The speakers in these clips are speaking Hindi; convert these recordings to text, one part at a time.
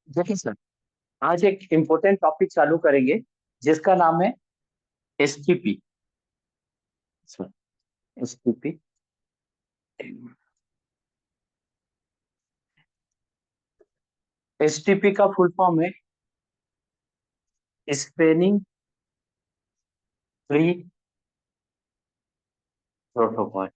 देखिए सर, आज एक इम्पोर्टेंट टॉपिक चालू करेंगे जिसका नाम है एसटीपी। Sir, STP. एसटीपी का फुल फॉर्म है स्पेनिंग ट्री प्रोटोकॉल।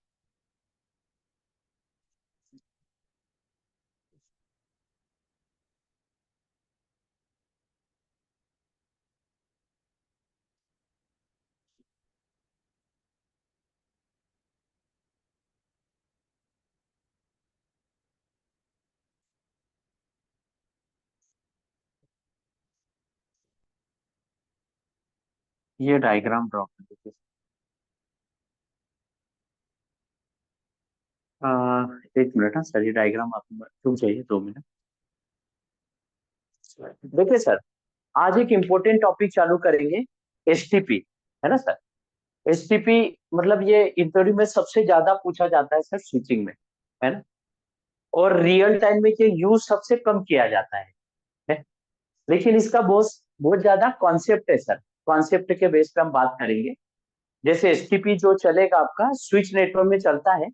ये डायग्राम ड्रॉ कर दीजिए। एक मिनट, हाँ सर, ये डायग्राम आप रुक जाइए 2 मिनट। देखिए सर, आज एक इम्पोर्टेंट टॉपिक चालू करेंगे, एसटीपी। है ना सर? एसटीपी मतलब ये इंटरव्यू में सबसे ज्यादा पूछा जाता है सर, स्विचिंग में। है ना? और रियल टाइम में ये यूज सबसे कम किया जाता है। लेकिन इसका बहुत बहुत ज्यादा कॉन्सेप्ट है सर। कॉन्सेप्ट के बेस पे हम बात करेंगे। जैसे एसटीपी जो चलेगा आपका स्विच नेटवर्क में चलता है,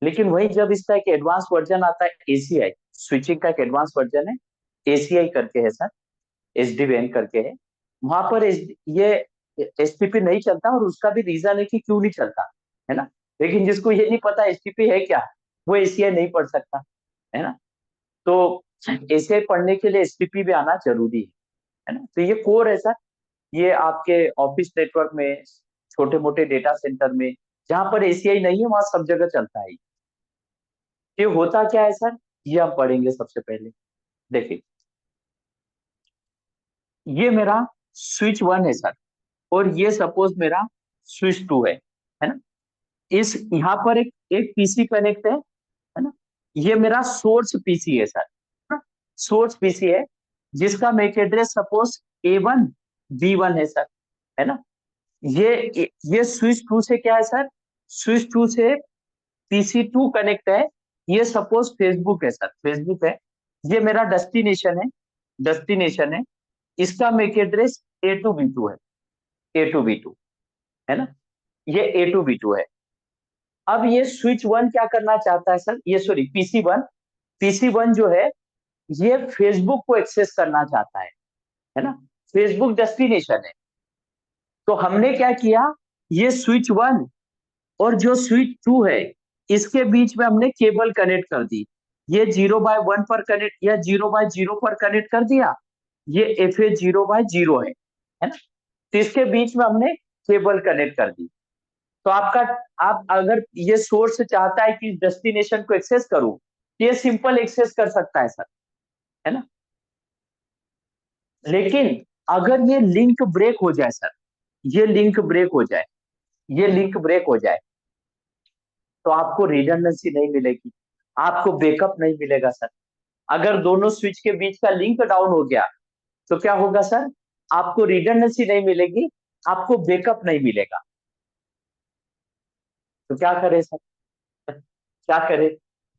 लेकिन वही जब इसका एक एडवांस वर्जन आता है एसीआई, स्विचिंग का एक एडवांस वर्जन है, एसीआई करके है सर, एसडीवीएन करके है। वहां पर ये एसटीपी नहीं चलता, और उसका भी रीजन है कि क्यों नहीं चलता। है ना? लेकिन जिसको ये नहीं पता एसटीपी है क्या, वो एसीआई नहीं पढ़ सकता। है ना? तो एसीआई पढ़ने के लिए एसटीपी भी आना जरूरी है ना? तो ये कोर है सर। ये आपके ऑफिस नेटवर्क में, छोटे मोटे डेटा सेंटर में, जहां पर एसीआई नहीं है वहां सब जगह चलता है। ये होता क्या है सर, ये हम पढ़ेंगे सबसे पहले। देखिए, ये मेरा स्विच वन है सर, और ये सपोज मेरा स्विच टू है ना? इस यहाँ पर एक एक पीसी कनेक्ट है ना? ये मेरा सोर्स पीसी है सर, सोर्स पीसी है, जिसका Mac address suppose A1 B1 है सर। है ना? ये स्विच टू से क्या है सर, स्विच टू से पीसी टू कनेक्ट है। ये सपोज फेसबुक है सर, फेसबुक है। ये मेरा डेस्टिनेशन है, डेस्टिनेशन है। इसका मैक एड्रेस A2 B2 है, A2 B2। है ना? ये A2 B2 है। अब ये स्विच वन क्या करना चाहता है सर, ये सॉरी पीसी वन जो है, ये फेसबुक को एक्सेस करना चाहता है ना? फेसबुक डेस्टिनेशन है। तो हमने क्या किया, ये स्विच वन और जो स्विच टू है, इसके बीच में हमने केबल कनेक्ट कर दी। ये 0/1 पर कनेक्ट या 0/0 पर कनेक्ट कर दिया। ये FA 0/0 है ना? तो इसके बीच में हमने केबल कनेक्ट कर दी। तो आपका, आप अगर ये सोर्स चाहता है कि डेस्टिनेशन को एक्सेस करूं, तो ये सिंपल एक्सेस कर सकता है सर। है ना? लेकिन अगर ये लिंक ब्रेक हो जाए सर, ये लिंक ब्रेक हो जाए, ये लिंक ब्रेक हो जाए, तो आपको रिडंडेंसी नहीं मिलेगी, आपको बैकअप नहीं मिलेगा सर। अगर दोनों स्विच के बीच का लिंक डाउन हो गया, तो क्या होगा सर, आपको रिडंडेंसी नहीं मिलेगी, आपको बैकअप नहीं मिलेगा। तो क्या करें सर, क्या करें?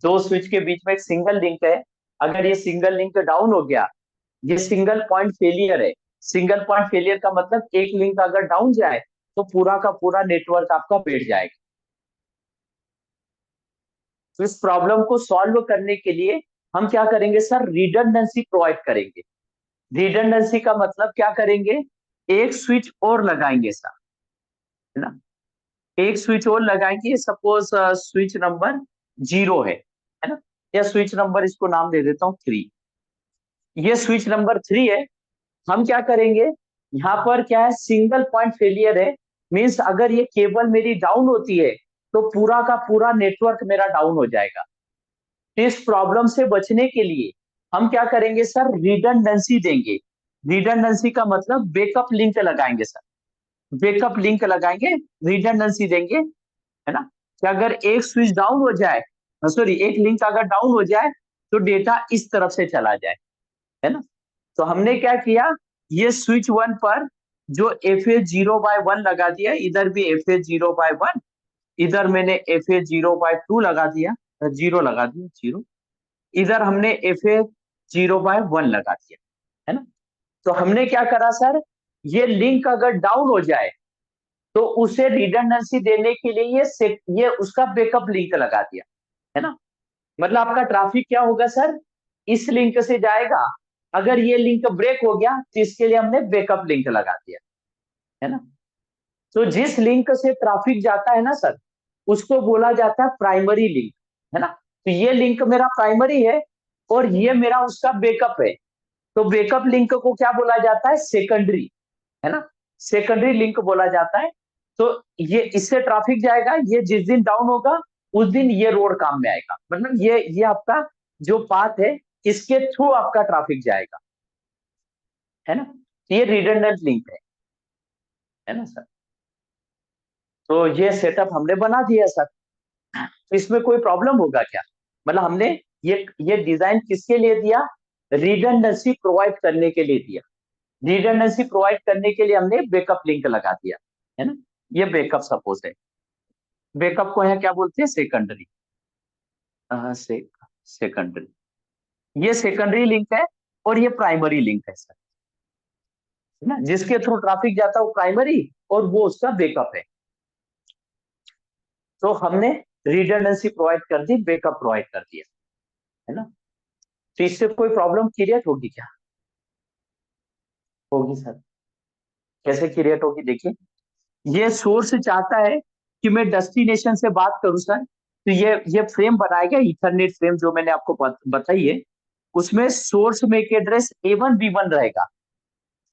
दो स्विच के बीच में एक सिंगल लिंक है, अगर ये सिंगल लिंक डाउन हो गया, ये सिंगल पॉइंट फेलियर है। सिंगल पॉइंट फेलियर का मतलब एक लिंक अगर डाउन जाए, तो पूरा का पूरा नेटवर्क आपका बैठ जाएगा। तो इस प्रॉब्लम को सॉल्व करने के लिए हम क्या करेंगे सर, रिडंडेंसी प्रोवाइड करेंगे। रिडंडेंसी का मतलब क्या करेंगे, एक स्विच और लगाएंगे सर। है ना? एक स्विच और लगाएंगे, सपोज स्विच नंबर 0 है ना? या स्विच नंबर इसको नाम दे देता हूँ 3। ये स्विच नंबर 3 है। हम क्या करेंगे, यहाँ पर क्या है, सिंगल पॉइंट फेलियर है। मीन्स अगर ये केबल मेरी डाउन होती है, तो पूरा का पूरा नेटवर्क मेरा डाउन हो जाएगा। तो इस प्रॉब्लम से बचने के लिए हम क्या करेंगे सर, रिडंडेंसी देंगे। रिडंडेंसी का मतलब बैकअप लिंक लगाएंगे सर, बैकअप लिंक लगाएंगे, रिडंडेंसी देंगे। है ना? कि अगर एक स्विच डाउन हो जाए, सॉरी एक लिंक अगर डाउन हो जाए, तो डेटा इस तरफ से चला जाए। है ना? तो हमने क्या किया, ये स्विच वन पर जो FA 0/1 लगा दिया, इधर भी FA 0/1, इधर मैंने FA 0/2 लगा दिया, 0 लगा दिया, 0। इधर हमने FA 0/1 लगा दिया, है ना। तो हमने क्या करा सर, ये लिंक अगर डाउन हो जाए तो उसे रिडंडेंसी देने के लिए ये उसका बैकअप लिंक लगा दिया, है ना। मतलब आपका ट्रैफिक क्या होगा सर, इस लिंक से जाएगा, अगर ये लिंक ब्रेक हो गया तो इसके लिए हमने बैकअप लिंक लगा दिया, है ना। तो जिस लिंक से ट्रैफिक जाता है ना सर, उसको बोला जाता है प्राइमरी लिंक, है ना। तो ये लिंक मेरा प्राइमरी है और ये मेरा उसका बैकअप है, तो बैकअप लिंक को क्या बोला जाता है, सेकेंडरी, है ना। सेकेंडरी लिंक बोला जाता है। तो ये इससे ट्रैफिक जाएगा, ये जिस दिन डाउन होगा उस दिन ये रोड काम में आएगा, मतलब ये आपका जो पाथ है इसके थ्रू आपका ट्रैफिक जाएगा, है ना। ये रिडंडेंट लिंक है ना सर। तो ये सेटअप हमने बना दिया सर। तो इसमें कोई प्रॉब्लम होगा क्या, मतलब हमने ये डिजाइन किसके लिए दिया, रिडंडेंसी प्रोवाइड करने के लिए दिया। रिडंडेंसी प्रोवाइड करने के लिए हमने बैकअप लिंक लगा दिया, है ना। ये बैकअप सपोज है, बैकअप को यहाँ क्या बोलते हैं, सेकेंडरी, से सेकेंडरी, ये सेकेंडरी लिंक है और ये प्राइमरी लिंक है सर, है ना। जिसके थ्रू ट्रैफिक जाता है वो प्राइमरी और वो उसका बैकअप है। तो हमने रिडंडेंसी प्रोवाइड कर दी, बैकअप प्रोवाइड कर दिया, है ना। तो इससे कोई प्रॉब्लम क्रिएट होगी क्या, होगी सर। कैसे क्रिएट होगी, देखिए, ये सोर्स चाहता है कि मैं डेस्टिनेशन से बात करूं सर, तो ये फ्रेम बनाएगा, इथरनेट फ्रेम जो मैंने आपको बताई है, उसमें सोर्स मैक एड्रेस A1B1 रहेगा,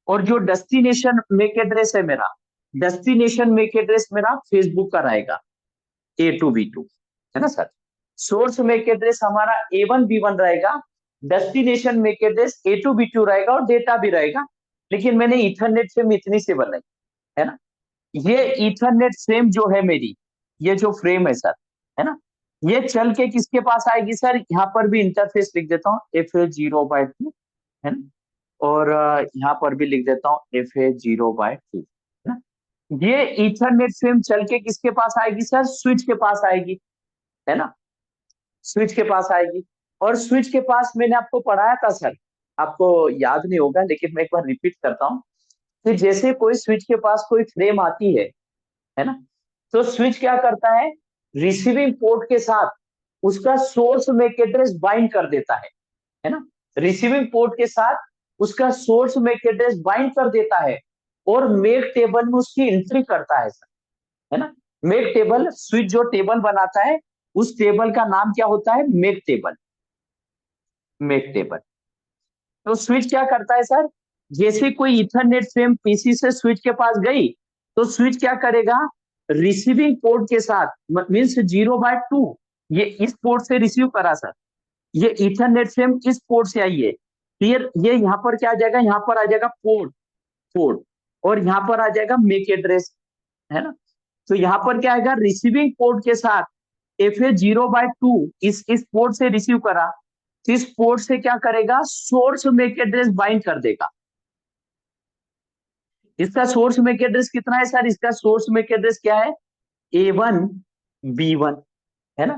और जो डेस्टिनेशन मैक एड्रेस है मेरा, डेस्टिनेशन मैक एड्रेस मेरा फेसबुक का रहेगा, A2B2, है ना सर। सोर्स मैक एड्रेस हमारा A1B1 रहेगा, डेस्टिनेशन मैक एड्रेस A2B2 रहेगा और डेटा भी रहेगा, लेकिन मैंने इथरनेट फ्रेम इतनी से बनाई, है ना। ये ईथरनेट फ्रेम जो है मेरी, ये जो फ्रेम है सर, है ना, ये चल के किसके पास आएगी सर, यहाँ पर भी इंटरफेस लिख देता हूँ FA0/2, है ना। और यहाँ पर भी लिख देता हूँ FA0/2, है ना। ये ईथरनेट फ्रेम चल के किसके पास आएगी सर, स्विच के पास आएगी, है ना। स्विच के पास आएगी, और स्विच के पास मैंने आपको पढ़ाया था सर, आपको याद नहीं होगा लेकिन मैं एक बार रिपीट करता हूँ, कि जैसे कोई स्विच के पास कोई फ्रेम आती है ना, तो स्विच क्या करता है, रिसीविंग पोर्ट के साथ उसका सोर्स मैक एड्रेस बाइंड कर देता है ना। रिसीविंग पोर्ट के साथ उसका सोर्स मैक एड्रेस बाइंड कर देता है और मेक टेबल में उसकी एंट्री करता है सर, है ना। मेक टेबल, स्विच जो टेबल बनाता है उस टेबल का नाम क्या होता है, मेक टेबल, मेक टेबल। तो स्विच क्या करता है सर, जैसे कोई इथरनेट फ्रेम पीसी से स्विच के पास गई, तो स्विच क्या करेगा, रिसीविंग पोर्ट के साथ, मीन्स 0/2, ये इस पोर्ट से रिसीव करा सर, ये इथरनेट फ्रेम इस पोर्ट से आई है, फिर ये यहाँ पर क्या आ जाएगा, यहाँ पर आ जाएगा पोर्ट, पोर्ट, और यहाँ पर आ जाएगा मेक एड्रेस, है ना। तो यहाँ पर क्या आएगा, रिसीविंग पोर्ट के साथ FA0/2 इस पोर्ट से रिसीव करा, तो इस पोर्ट से क्या करेगा, सोर्स मैक एड्रेस बाइंड कर देगा। इसका सोर्स मैक एड्रेस कितना है सर, इसका सोर्स मैक एड्रेस क्या है, A1B1, है ना।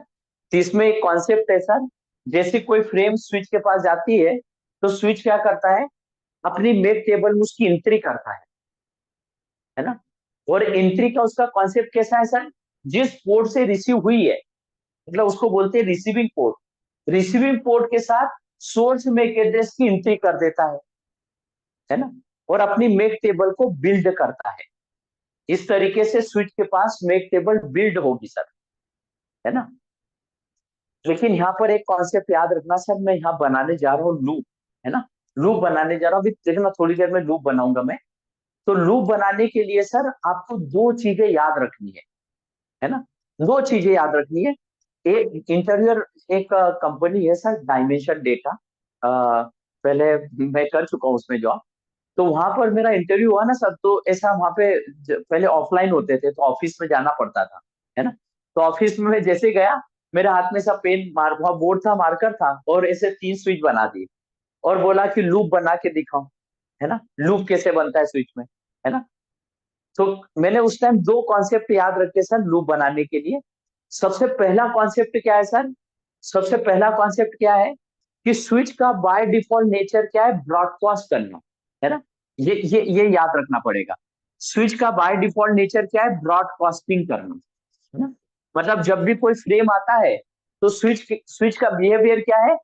तो इसमें एक कॉन्सेप्ट है सर, जैसे कोई फ्रेम स्विच के पास जाती है तो स्विच क्या करता है, अपनी मेक टेबल में उसकी एंट्री करता है ना। और एंट्री का उसका कॉन्सेप्ट कैसा है सर, जिस पोर्ट से रिसीव हुई है, मतलब उसको बोलते हैं रिसीविंग पोर्ट, रिसीविंग पोर्ट के साथ सोर्स मैक एड्रेस की एंट्री कर देता है ना, और अपनी मेक टेबल को बिल्ड करता है। इस तरीके से स्विच के पास मेक टेबल बिल्ड होगी सर, है ना। लेकिन यहाँ पर एक कॉन्सेप्ट याद रखना सर, मैं यहाँ बनाने जा रहा हूँ लूप, है ना। लूप बनाने जा रहा हूँ, अभी देखना थोड़ी देर में लूप बनाऊंगा मैं। तो लूप बनाने के लिए सर आपको दो चीजें याद रखनी है ना, दो चीजें याद रखनी है। एक इंटरव्यूअर, एक कंपनी है सर, डायमेंशन डेटा, पहले मैं कर चुका हूँ उसमें जॉब। तो वहां पर मेरा इंटरव्यू हुआ ना सर, तो ऐसा वहां पे पहले ऑफलाइन होते थे तो ऑफिस में जाना पड़ता था, है ना। तो ऑफिस में मैं जैसे गया, मेरे हाथ में सब पेन, वहाँ बोर्ड था, मार्कर था, और ऐसे 3 स्विच बना दिए और बोला कि लूप बना के दिखाओ, है ना, लूप कैसे बनता है स्विच में, है ना। तो मैंने उस टाइम दो कॉन्सेप्ट याद रखे सर लूप बनाने के लिए। सबसे पहला कॉन्सेप्ट क्या है सर, सबसे पहला कॉन्सेप्ट क्या है, कि स्विच का बाय डिफॉल्ट नेचर क्या है, ब्रॉडकास्ट करना, है ना। ये याद रखना पड़ेगा। स्विच का बाय डिफॉल्ट नेचर क्या है, ब्रॉडकास्टिंग करना, है ना। मतलब जब भी कोई फ्रेम आता है तो स्विच का बिहेवियर क्या है,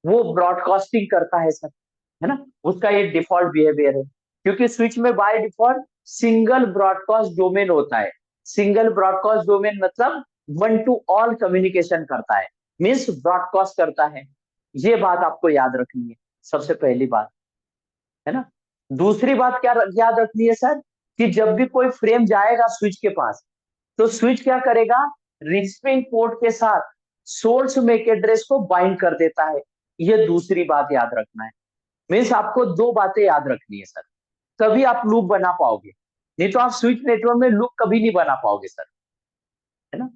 वो ब्रॉडकास्टिंग करता है सर, है ना। उसका ये डिफॉल्ट बिहेवियर है, क्योंकि स्विच में by default single broadcast domain होता है। सिंगल ब्रॉडकास्ट डोमेन मतलब वन टू ऑल कम्युनिकेशन करता है, मीन्स ब्रॉडकास्ट करता है। ये बात आपको याद रखनी है, सबसे पहली बात, है ना। दूसरी बात क्या याद रखनी है सर, कि जब भी कोई फ्रेम जाएगा स्विच के पास, तो स्विच क्या करेगा, रिसीविंग पोर्ट के साथ सोर्स मैक एड्रेस को बाइंड कर देता है। ये दूसरी बात याद रखना है। मीन्स आपको दो बातें याद रखनी है सर, तभी आप लूप बना पाओगे, नहीं तो आप स्विच नेटवर्क में लूप कभी नहीं बना पाओगे सर, है ना।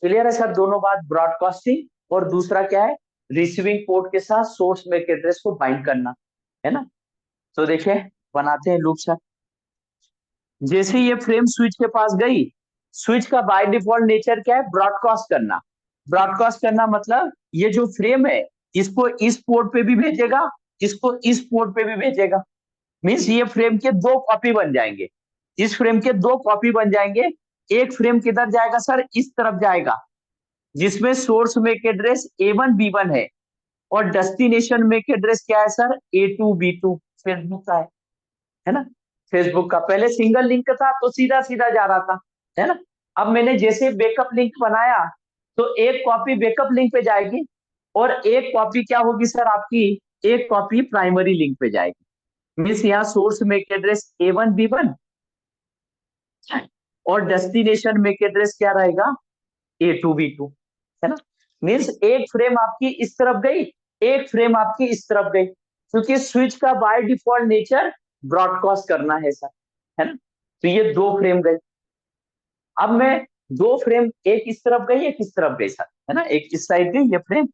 क्लियर है सर दोनों बात, ब्रॉडकास्टिंग और दूसरा क्या है, रिसीविंग पोर्ट के साथ सोर्स मैक एड्रेस को बाइंड करना, है ना। तो देखिए बनाते हैं लूप सर। जैसे ये फ्रेम स्विच के पास गई, स्विच का बाय डिफॉल्ट नेचर क्या है, ब्रॉडकास्ट करना। ब्रॉडकास्ट करना मतलब ये जो फ्रेम है, इसको इस पोर्ट पे भी भेजेगा, इसको इस पोर्ट पे भी भेजेगा। मीन्स ये फ्रेम के दो कॉपी बन जाएंगे, इस फ्रेम के दो कॉपी बन जाएंगे। एक फ्रेम किधर जाएगा सर, इस तरफ जाएगा, जिसमें source MAC address A1 B1 है, और डेस्टिनेशन मैक एड्रेस क्या है सर, A2 B2 फेसबुक का है ना। फेसबुक का पहले सिंगल लिंक था तो सीधा सीधा जा रहा था, है ना। अब मैंने जैसे बैकअप लिंक बनाया, तो एक कॉपी बैकअप लिंक पे जाएगी, और एक कॉपी क्या होगी सर आपकी, एक कॉपी प्राइमरी लिंक पे जाएगी। मीन्स यहाँ source MAC address A1 B1, और डेस्टिनेशन मैक एड्रेस क्या रहेगा, A2 B2, है ना। मीन्स एक फ्रेम आपकी इस तरफ गई, एक फ्रेम आपकी इस तरफ गई, क्योंकि स्विच का बाय डिफॉल्ट नेचर ब्रॉडकास्ट करना है सर, है ना। तो ये दो फ्रेम गई। अब मैं दो फ्रेम, एक इस तरफ गई एक इस तरफ गई सर, है ना, एक इस साइड गई ये फ्रेम,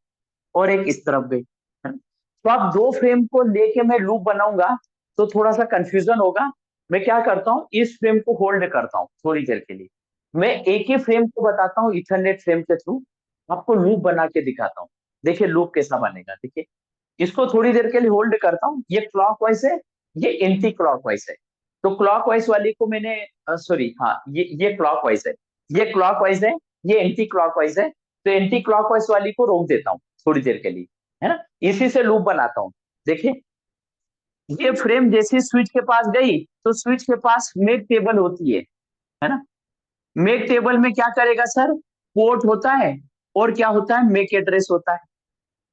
और एक इस तरफ गई, है ना। तो अब दो फ्रेम को लेके मैं लूप बनाऊंगा तो थोड़ा सा कंफ्यूजन होगा। मैं क्या करता हूँ, इस फ्रेम को होल्ड करता हूँ थोड़ी देर के लिए, मैं एक ही फ्रेम को बताता हूँ इथरनेट फ्रेम के थ्रू, आपको लूप बना के दिखाता हूँ। देखिए लूप कैसा बनेगा, देखिए इसको थोड़ी देर के लिए होल्ड करता हूँ। ये क्लॉकवाइज है, ये एंटी क्लॉकवाइज है। तो क्लॉकवाइज वाली को मैंने, सॉरी हाँ, ये क्लॉकवाइज है, ये क्लॉकवाइज है, ये एंटी क्लॉकवाइज है। तो एंटी क्लॉकवाइज वाली को रोक देता हूँ थोड़ी देर के लिए, है ना। इसी से लूप बनाता हूँ। देखिए ये फ्रेम जैसे स्विच के पास गई, तो स्विच के पास मेक टेबल होती है ना। मेक टेबल में क्या करेगा सर, पोर्ट होता है, और क्या होता है, मेक एड्रेस होता है।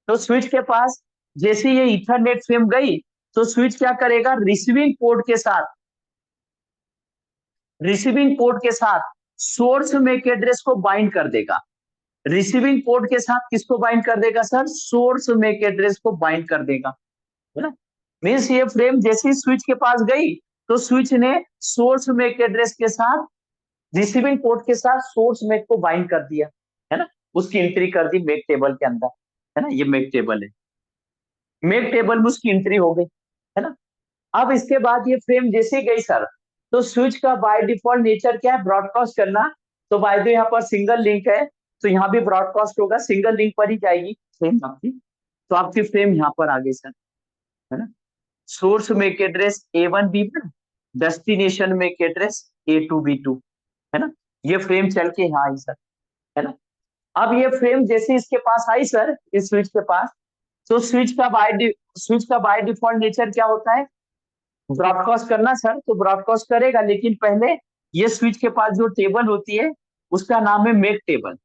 तो स्विच के पास जैसे ये इथरनेट फ्रेम गई, तो स्विच क्या करेगा, रिसीविंग पोर्ट के साथ सोर्स मैक एड्रेस को बाइंड कर देगा। रिसीविंग पोर्ट के साथ किसको बाइंड कर देगा सर, सोर्स मैक एड्रेस को बाइंड कर देगा, है ना। मीन्स ये फ्रेम जैसे ही स्विच के पास गई, तो स्विच ने सोर्स मैक एड्रेस के साथ रिसीविंग पोर्ट के साथ सोर्स मैक को बाइंड कर दिया, है ना। उसकी एंट्री कर दी मेक टेबल के अंदर, है ना। ये मेक टेबल है, मेक टेबल में उसकी एंट्री हो गई, है ना। अब इसके बाद ये फ्रेम जैसे ही गई सर, तो स्विच का बाय डिफॉल्ट नेचर क्या है, ब्रॉडकास्ट करना। तो बाय द यहाँ पर सिंगल लिंक है, तो यहाँ भी ब्रॉडकास्ट होगा, सिंगल लिंक पर ही जाएगी फ्रेम आपकी। तो आपकी फ्रेम यहाँ पर आ गई सर, है ना। Source MAC address A1 B1, destination MAC address A2 B2, है ना। ये फ्रेम चल के यहाँ आई सर, है ना। अब ये फ्रेम जैसे इसके पास आई सर, इस स्विच के पास, तो स्विच का बाय डिफॉल्ट नेचर क्या होता है, ब्रॉडकास्ट करना सर। तो ब्रॉडकास्ट करेगा, लेकिन पहले ये स्विच के पास जो टेबल होती है, उसका नाम है मेक टेबल।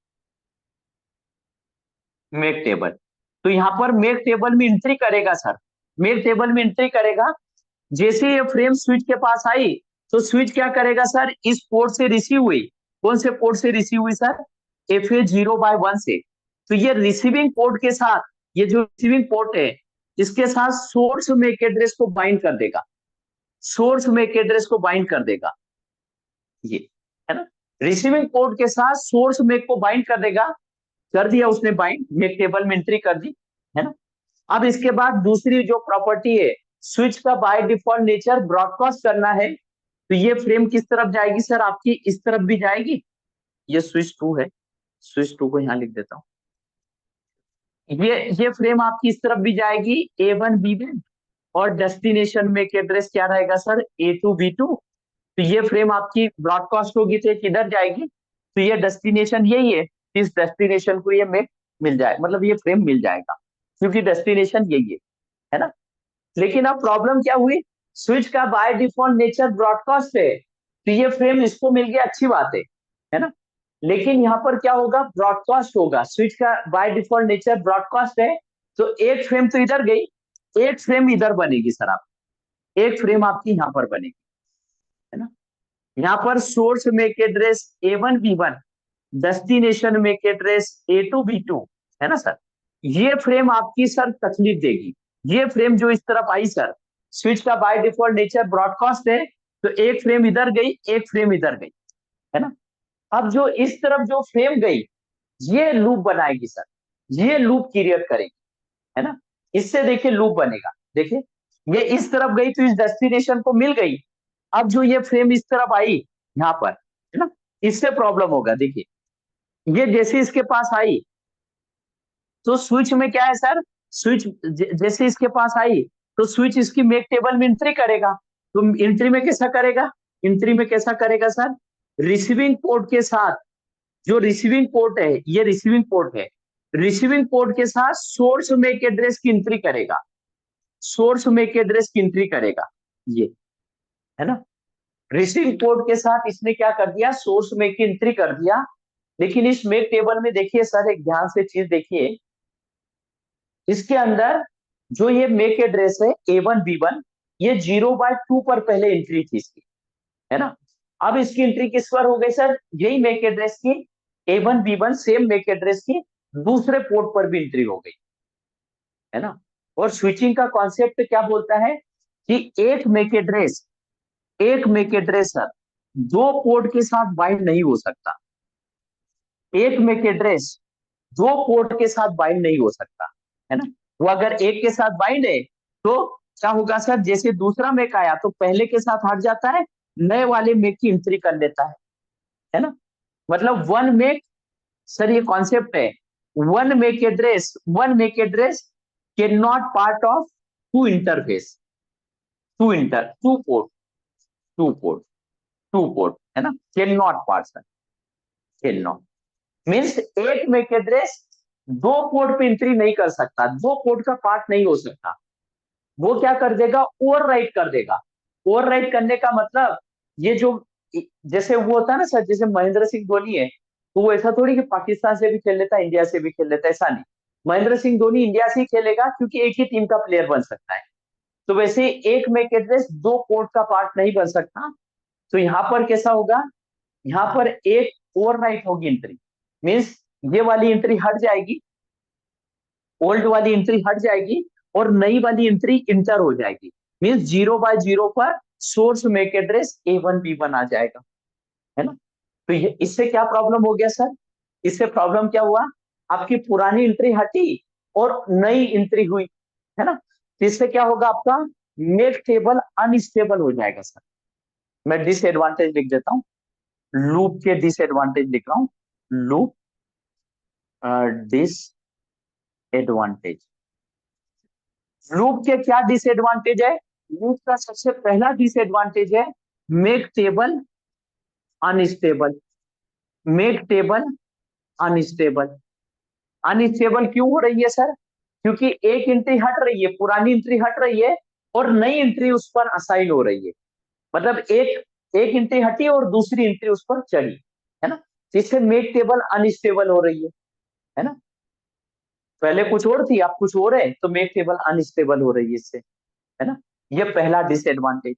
मेक टेबल, तो यहाँ पर मेक टेबल में एंट्री करेगा सर, मेक टेबल में एंट्री करेगा। जैसे ये फ्रेम स्विच के पास आई, तो स्विच क्या करेगा सर, इस पोर्ट से रिसीव हुई, कौन से पोर्ट से रिसीव हुई सर, FA0/1 से। तो ये रिसीविंग पोर्ट के साथ, ये जो रिसीविंग पोर्ट है, इसके साथ सोर्स मैक एड्रेस को बाइंड कर देगा, सोर्स मैक एड्रेस को बाइंड कर देगा ये, है ना। रिसीविंग पोर्ट के साथ सोर्स मैक को बाइंड कर देगा, कर दिया उसने बाइंड, मेक टेबल में एंट्री कर दी, है ना। अब इसके बाद दूसरी जो प्रॉपर्टी है, स्विच का बाय डिफॉल्ट नेचर ब्रॉडकास्ट करना है। तो ये फ्रेम किस तरफ जाएगी सर, आपकी इस तरफ भी जाएगी। ये स्विच 2 है, स्विच 2 को यहाँ लिख देता हूँ। ये फ्रेम आपकी इस तरफ भी जाएगी A1 B1, और डेस्टिनेशन में एड्रेस क्या रहेगा सर, A2 B2। तो ये फ्रेम आपकी ब्रॉडकास्ट होगी तो ये किधर जाएगी, तो ये डेस्टिनेशन यही है, इस डेस्टिनेशन को ये में मिल जाए, मतलब ये फ्रेम मिल जाएगा, क्योंकि डेस्टिनेशन यही है ना। लेकिन अब प्रॉब्लम क्या हुई, स्विच का बाय डिफॉल्ट नेचर ब्रॉडकास्ट है, तो ये फ्रेम इसको मिल गया, अच्छी बात है ना। लेकिन यहाँ पर क्या होगा, ब्रॉडकास्ट होगा, स्विच का बाय डिफॉल्ट नेचर ब्रॉडकास्ट है, तो एक फ्रेम तो इधर गई, एक फ्रेम इधर बनेगी सर, आप एक फ्रेम आपकी यहाँ पर बनेगी, है ना। यहाँ पर source make address A1 B1, destination make address A2 B2, है ना सर। ये फ्रेम आपकी सर तकलीफ देगी, ये फ्रेम जो इस तरफ आई सर, स्विच का बाय डिफॉल्ट नेचर ब्रॉडकास्ट है, तो एक फ्रेम इधर गई, एक फ्रेम इधर गई, है ना। अब जो इस तरफ जो फ्रेम गई, ये लूप बनाएगी सर, ये लूप क्रिएट करेगी, है ना। इससे देखिए लूप बनेगा, देखिए ये इस तरफ गई तो इस डेस्टिनेशन को मिल गई। अब जो ये फ्रेम इस तरफ आई यहाँ पर, है ना, इससे प्रॉब्लम होगा, देखिए ये जैसे इसके पास आई, तो स्विच में क्या है सर, स्विच जैसे इसके पास आई, तो स्विच इसकी मेक टेबल में एंट्री करेगा, तो एंट्री में कैसा करेगा, एंट्री में कैसा करेगा सर, रिसीविंग पोर्ट के साथ, जो रिसीविंग पोर्ट है, ये रिसीविंग पोर्ट है, रिसीविंग पोर्ट के साथ सोर्स मेक एड्रेस की एंट्री करेगा, सोर्स मेक एड्रेस की एंट्री करेगा, ये है ना। रिसीविंग पोर्ट के साथ इसने क्या कर दिया, सोर्स मेक की एंट्री कर दिया। लेकिन इस मेक टेबल में देखिए सर, एक ध्यान से चीज देखिए, इसके अंदर जो ये मेक एड्रेस है A1 B1, ये 0/2 पर पहले एंट्री थी इसकी, है ना। अब इसकी एंट्री किस पर हो गई सर, यही मेक एड्रेस की A1 B1 same make address की दूसरे पोर्ट पर भी एंट्री हो गई, है ना। और स्विचिंग का कॉन्सेप्ट क्या बोलता है कि एक मेक एड्रेस सर दो पोर्ट के साथ बाइंड नहीं हो सकता, एक मेक एड्रेस दो पोर्ट के साथ बाइंड नहीं हो सकता, है ना। वो अगर एक के साथ बाइंड है तो क्या होगा सर, जैसे दूसरा मेक आया तो पहले के साथ हट जाता है, नए वाले मेक की एंट्री कर लेता है ना। मतलब वन मेक, सर ये कॉन्सेप्ट है, one MAC address can not part of two interface, two port, two port, two port, है ना, can not part sir, can not means एक मेक एड्रेस दो पोर्ट पे एंट्री नहीं कर सकता, दो पोर्ट का पार्ट नहीं हो सकता। वो क्या कर देगा, ओवरराइट कर देगा। ओवरराइट करने का मतलब, ये जो जैसे वो होता है ना सर, जैसे महेंद्र सिंह धोनी है, तो वो ऐसा थोड़ी कि पाकिस्तान से भी खेल लेता है, इंडिया से भी खेल लेता है, ऐसा नहीं। महेंद्र सिंह धोनी इंडिया से ही खेलेगा, क्योंकि एक ही टीम का प्लेयर बन सकता है। तो वैसे एक मैक एड्रेस दो पोर्ट का पार्ट नहीं बन सकता। तो यहाँ पर कैसा होगा, यहाँ पर एक ओवरराइट होगी एंट्री, मीन्स ये वाली एंट्री हट जाएगी, ओल्ड वाली एंट्री हट जाएगी, और नई वाली एंट्री इंटर हो जाएगी, मीन्स 0/0 पर source make address A1 B1 आ जाएगा, है ना। तो ये इससे क्या प्रॉब्लम हो गया सर, इससे प्रॉब्लम क्या हुआ, आपकी पुरानी एंट्री हटी और नई एंट्री हुई, है ना। तो इससे क्या होगा, आपका मेक टेबल अनस्टेबल हो जाएगा सर। मैं डिसएडवांटेज लिख देता हूँ, लूप के डिसएडवांटेज लिख रहा हूँ, लूप डिसएडवांटेज, लूप के क्या डिसएडवांटेज है, लूप का सबसे पहला डिसएडवांटेज है make table unstable, make table unstable. Unstable क्यों हो रही है सर, क्योंकि एक एंट्री हट रही है, पुरानी एंट्री हट रही है, और नई एंट्री उस पर असाइन हो रही है। मतलब एक एक एंट्री हटी और दूसरी एंट्री उस पर चढ़ी, है ना। तो इससे मेक टेबल अनस्टेबल हो रही है ना। पहले कुछ और थी, अब कुछ और है, तो मेक टेबल अनस्टेबल हो रही है इससे, है ना। ये पहला डिसएडवांटेज।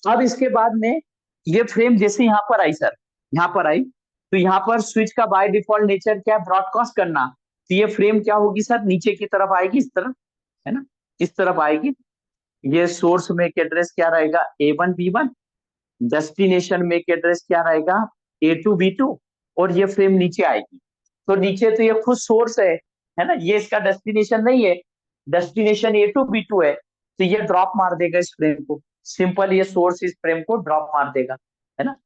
अब इसके बाद में ये फ्रेम जैसे यहाँ पर आई सर, यहाँ पर आई, तो यहाँ पर स्विच का बाय डिफॉल्ट नेचर क्या है, ब्रॉडकास्ट करना। तो ये फ्रेम क्या होगी सर, नीचे की तरफ आएगी, इस तरफ, है ना, इस तरफ आएगी। ये सोर्स मेक एड्रेस क्या रहेगा, A1 B1, destination make address क्या रहेगा, A2 B2, और ये फ्रेम नीचे आएगी। तो नीचे तो ये खुद सोर्स है ना, ये इसका डेस्टिनेशन नहीं है, डेस्टिनेशन A2 B2 है, तो ये ड्रॉप मार देगा इस फ्रेम को, सिंपल ये सोर्स इस फ्रेम को ड्रॉप मार देगा, है ना।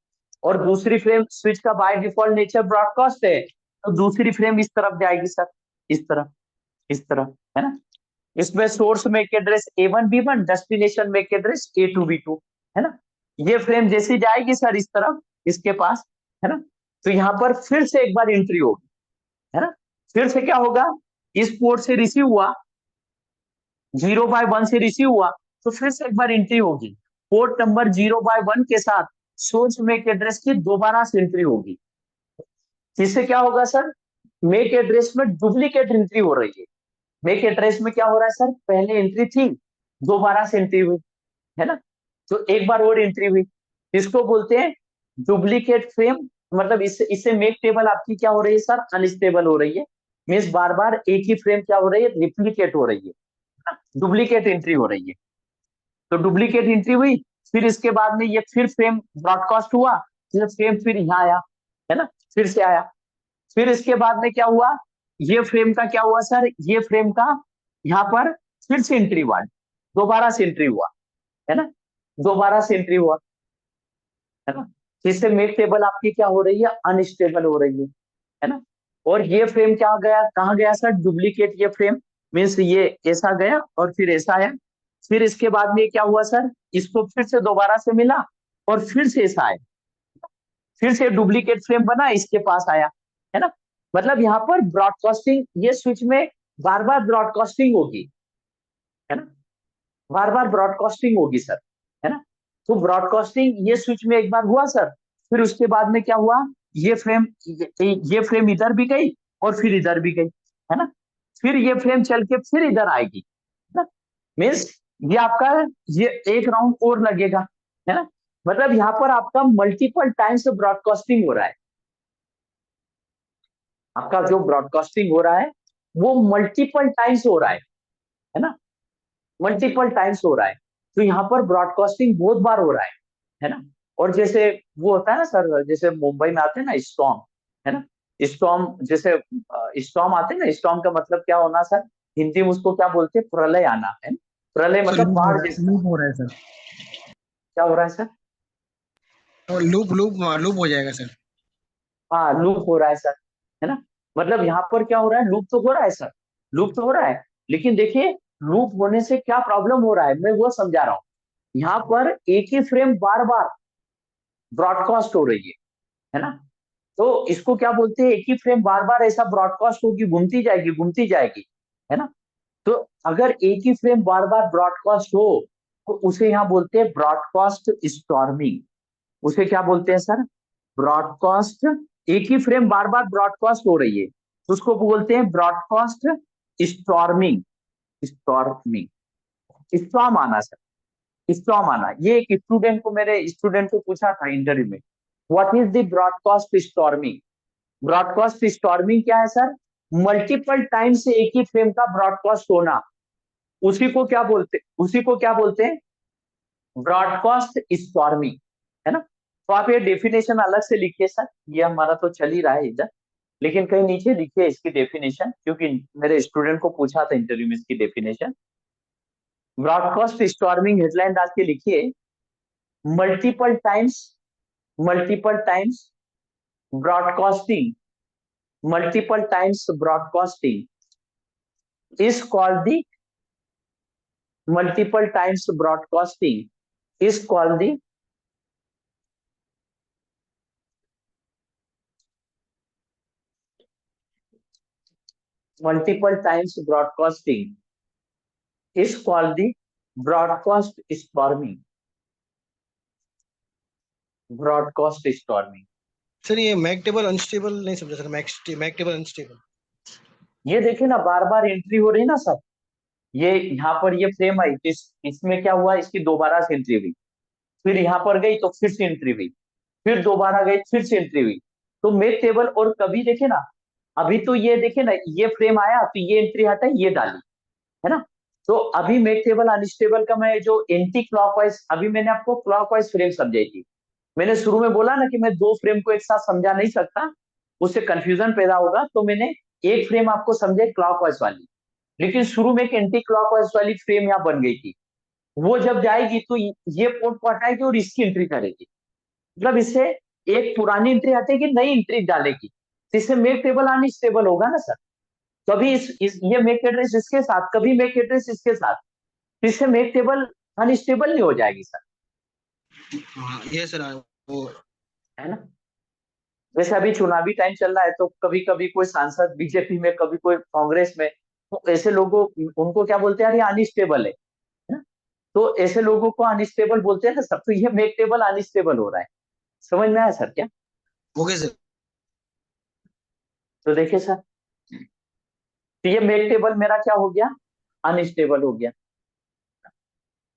और दूसरी फ्रेम, स्विच का बाय डिफॉल्ट नेचर ब्रॉडकास्ट है, तो दूसरी फ्रेम इस तरफ जाएगी सर, इस तरह, है ना। इसमें source MAC address A1 B1, destination MAC address A2 B2, है ना। ये फ्रेम जैसी जाएगी सर इस तरफ इसके पास, है ना, तो यहाँ पर फिर से एक बार एंट्री होगी, है ना। फिर से क्या होगा, इस पोर्ट से रिसीव हुआ, 0/1 से रिसीव हुआ, तो फिर से एक बार एंट्री होगी, पोर्ट नंबर 0/1 के साथ सोर्स मैक एड्रेस की दोबारा से एंट्री होगी। इससे क्या होगा सर, मैक एड्रेस में डुप्लीकेट एंट्री हो रही है। मैक एड्रेस में क्या हो रहा है सर, पहले एंट्री थी, दोबारा से एंट्री हुई, है ना, तो एक बार और एंट्री हुई, इसको बोलते हैं डुप्लीकेट फ्रेम। मतलब इससे इससे मेक टेबल आपकी क्या हो रही है सर, अनस्टेबल हो रही है। मीन्स बार बार एक ही फ्रेम क्या हो रही है, रिप्लीकेट हो रही है, डुप्लीकेट एंट्री हो रही है। तो डुप्लीकेट एंट्री हुई, फिर इसके बाद में ये फिर फ्रेम ब्रॉडकास्ट हुआ, ये फ्रेम फिर यहाँ आया, है ना, फिर से आया। फिर इसके बाद में क्या हुआ, ये फ्रेम का क्या हुआ सर, ये फ्रेम का यहाँ पर फिर से एंट्री हुआ, दोबारा से एंट्री हुआ, है ना, दोबारा से एंट्री हुआ, है ना। जिससे मेक टेबल आपकी क्या हो रही है, अनस्टेबल हो रही है ना। और ये फ्रेम क्या गया, कहाँ गया सर, डुप्लीकेट ये फ्रेम, मीन्स ये ऐसा गया और फिर ऐसा आया। फिर इसके बाद में क्या हुआ सर, इसको फिर से दोबारा से मिला और फिर से ऐसा आया, फिर से डुप्लीकेट फ्रेम बना इसके पास आया, है ना। मतलब यहाँ पर ब्रॉडकास्टिंग, ये स्विच में बार बार ब्रॉडकास्टिंग होगी, है ना, बार बार ब्रॉडकास्टिंग होगी सर, है ना। तो ब्रॉडकास्टिंग ये स्विच में एक बार हुआ सर, फिर उसके बाद में क्या हुआ, ये फ्रेम इधर भी गई और फिर इधर भी गई, है ना। फिर ये फ्रेम चल के फिर इधर आएगी, है ना। मीन्स ये आपका, ये एक राउंड और लगेगा, है ना। मतलब यहाँ पर आपका मल्टीपल टाइम्स ब्रॉडकास्टिंग हो रहा है, आपका जो ब्रॉडकास्टिंग हो रहा है वो मल्टीपल टाइम्स हो रहा है ना, मल्टीपल टाइम्स हो रहा है। तो यहाँ पर ब्रॉडकास्टिंग बहुत बार हो रहा है ना। और जैसे वो होता है ना सर, जैसे मुंबई में आते हैं ना स्टॉर्म, है ना, स्टॉर्म, जैसे स्टॉर्म आते हैं ना, स्टॉर्म का मतलब क्या होना सर, हिंदी में उसको क्या बोलते हैं, प्रलय आना, है ना? प्रलय सर मतलब बाढ़ जैसा। लूप हो रहा है सर। क्या हो रहा है सर, और लूप लूप लूप हो जाएगा सर। हाँ लूप हो रहा है सर, है ना। मतलब यहाँ पर क्या हो रहा है, लूप तो हो रहा है सर, लूप तो हो रहा है, लेकिन देखिए लूप होने से क्या प्रॉब्लम हो रहा है, मैं वो समझा रहा हूँ। यहाँ पर एक ही फ्रेम बार बार ब्रॉडकास्ट हो रही है ना। तो इसको क्या बोलते हैं, एक ही फ्रेम बार बार ऐसा ब्रॉडकास्ट होगी, घूमती जाएगी, है ना। तो अगर एक ही फ्रेम बार बार ब्रॉडकास्ट हो तो उसे यहाँ बोलते हैं ब्रॉडकास्ट स्टॉर्मिंग। उसे क्या बोलते हैं सर, ब्रॉडकास्ट, एक ही फ्रेम बार बार ब्रॉडकास्ट हो रही है तो उसको बोलते हैं ब्रॉडकास्ट स्टॉर्मिंग। स्टॉर्मिंग, स्टॉर्म आना सर, स्टॉर्म आना। ये एक स्टूडेंट को, मेरे स्टूडेंट को पूछा था इंटरव्यू में, what is the broadcast storming. Broadcast storming क्या है सर, मल्टीपल टाइम से एक ही फ्रेम का ब्रॉडकास्ट होना, उसी को क्या बोलते हैं, ब्रॉडकास्ट स्टॉर्मिंग, है ना। तो आप ये डेफिनेशन अलग से लिखिए सर, ये हमारा तो चल ही रहा है इधर, लेकिन कहीं नीचे लिखिए इसकी डेफिनेशन, क्योंकि मेरे स्टूडेंट को पूछा था इंटरव्यू में इसकी डेफिनेशन। ब्रॉडकास्ट स्टॉर्मिंग हेडलाइन डाल के लिखिए, multiple times, multiple times broadcasting, multiple times broadcasting is called the, multiple times broadcasting is called the, multiple times broadcasting is called the broadcast storming, broadcast storming। Sir ये मैक टेबल अनस्टेबल नहीं समझा सर। Mac table unstable. ये देखिए ना, बार बार एंट्री हो रही है ना सर, ये यहाँ पर ये फ्रेम आई तो इसमें क्या हुआ, इसकी दोबारा से एंट्री हुई, फिर यहाँ पर गई तो फिर से एंट्री हुई, फिर दोबारा गई फिर से एंट्री हुई। तो मेक टेबल, और कभी देखे ना, अभी तो ये देखे ना, ये फ्रेम आया तो ये एंट्री हटाई, ये डाली, है ना। तो अभी मेक टेबल अनस्टेबल का मैं जो एंटी क्लॉकवाइज, अभी मैंने आपको क्लॉकवाइज फ्रेम समझाई थी। मैंने शुरू में बोला ना कि मैं दो फ्रेम को एक साथ समझा नहीं सकता, उससे कंफ्यूजन पैदा होगा, तो मैंने एक फ्रेम आपको समझाई क्लॉकवाइज वाली, लेकिन शुरू में एक एंटी क्लॉकवाइज वाली फ्रेम यहाँ बन गई थी। वो जब जाएगी तो ये पोर्ट को हटाएगी और इसकी एंट्री करेगी, मतलब इससे एक पुरानी एंट्री हटेगी, नई एंट्री डालेगी, तो इससे मेक टेबल अनस्टेबल होगा ना सर। कभी ये मेक एड्रेस इसके साथ, कभी मेक एड्रेस इसके साथ, तो इससे मेक टेबल अनस्टेबल नहीं हो जाएगी सर, हाँ ये सर वो है ना। वैसे अभी चुनावी टाइम चल रहा है, तो कभी कभी कोई सांसद बीजेपी में, कभी कोई कांग्रेस में, तो ऐसे लोगों उनको क्या बोलते हैं, यार ये अनस्टेबल है ना? तो ऐसे लोगों को अनस्टेबल बोलते हैं ना सब, तो ये मेक टेबल अनस्टेबल हो रहा है। समझ में आया सर क्या? Okay sir. तो देखिए सर, तो ये मेक टेबल मेरा क्या हो गया, अनस्टेबल हो गया।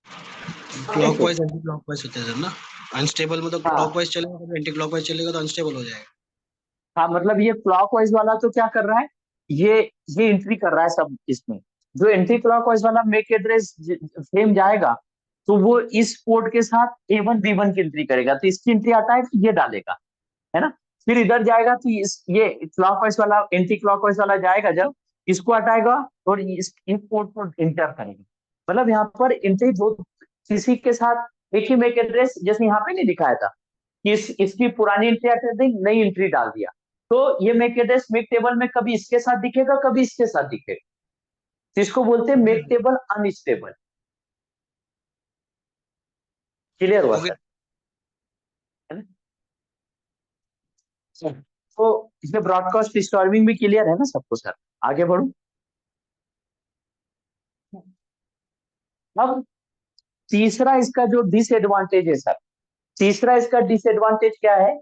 अब देखिए, क्लॉकवाइज एंटी क्लॉकवाइज होता है सर ना। अनस्टेबल में तो हाँ क्लॉकवाइज चलेगा, तो एंटी क्लॉकवाइज चलेगा तो अनस्टेबल हो जाएगा। हाँ, मतलब ये क्लॉकवाइज वाला तो क्या कर रहा है, ये ये एंट्री कर रहा है सब इसमें। जो एंटी क्लॉकवाइज वाला मेक एड्रेस फ्रेम जाएगा, तो वो इस पोर्ट के साथ A1 B1 की एंट्री करेगा, तो इसकी एंट्री आता है तो ये डालेगा, है ना। फिर इधर जाएगा तो ये क्लॉकवाइज वाला, एंटी क्लॉकवाइज वाला जाएगा जब, इसको हटाएगा और इस पोर्ट को इंटर करेगा। मतलब यहाँ पर एंट्री दो, किसी के साथ एक ही मेक एड्रेस, जैसे यहाँ पे नहीं दिखाया था कि इसकी पुरानी एंट्री हटा दी, नई एंट्री डाल दिया, तो ये मेक एड्रेस मेक टेबल में कभी इसके साथ दिखेगा, कभी इसके साथ दिखेगा, तो इसको बोलते हैं okay make table unstable. Clear हुआ ओके। सर, है ना? तो इसमें ब्रॉडकास्ट स्टॉर्मिंग भी क्लियर है ना सबको सर? आगे बढ़ू। अब तीसरा इसका जो डिसएडवांटेज है सर, तीसरा इसका डिसएडवांटेज क्या है,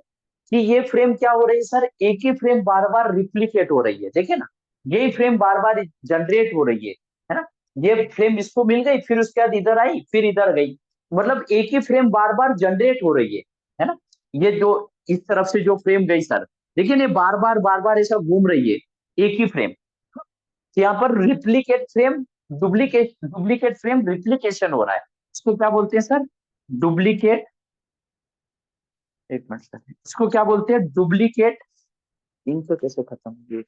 कि ये फ्रेम क्या हो रही है सर, एक ही फ्रेम बार बार रिप्लीकेट हो रही है, देखिए ना, यही फ्रेम बार बार जनरेट हो रही है ना। ये फ्रेम इसको मिल गई, फिर उसके बाद इधर आई, फिर इधर गई, मतलब एक ही फ्रेम बार बार जनरेट हो रही है ना। ये जो इस तरफ से जो फ्रेम गई सर, देखिए ये बार बार ऐसा घूम रही है, एक ही फ्रेम। तो यहाँ पर replicate frame, duplicate frame replication हो रहा है, इसको क्या बोलते हैं सर, डुप्लीकेट, एक मिनट सर, इसको क्या बोलते हैं, डुप्लीकेट। इनको कैसे खत्म होगी,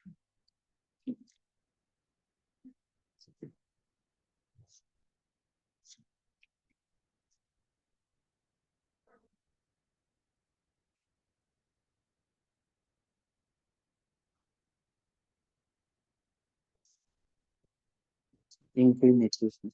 इनके नीचे से।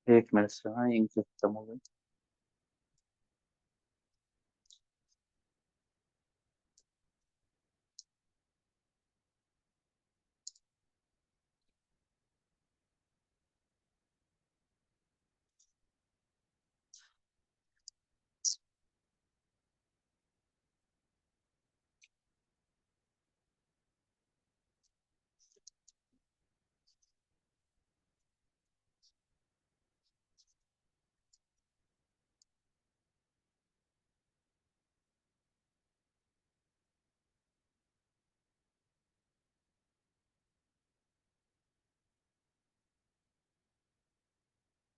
एक मिनट सर, हाँ इनके खत्म हो गई।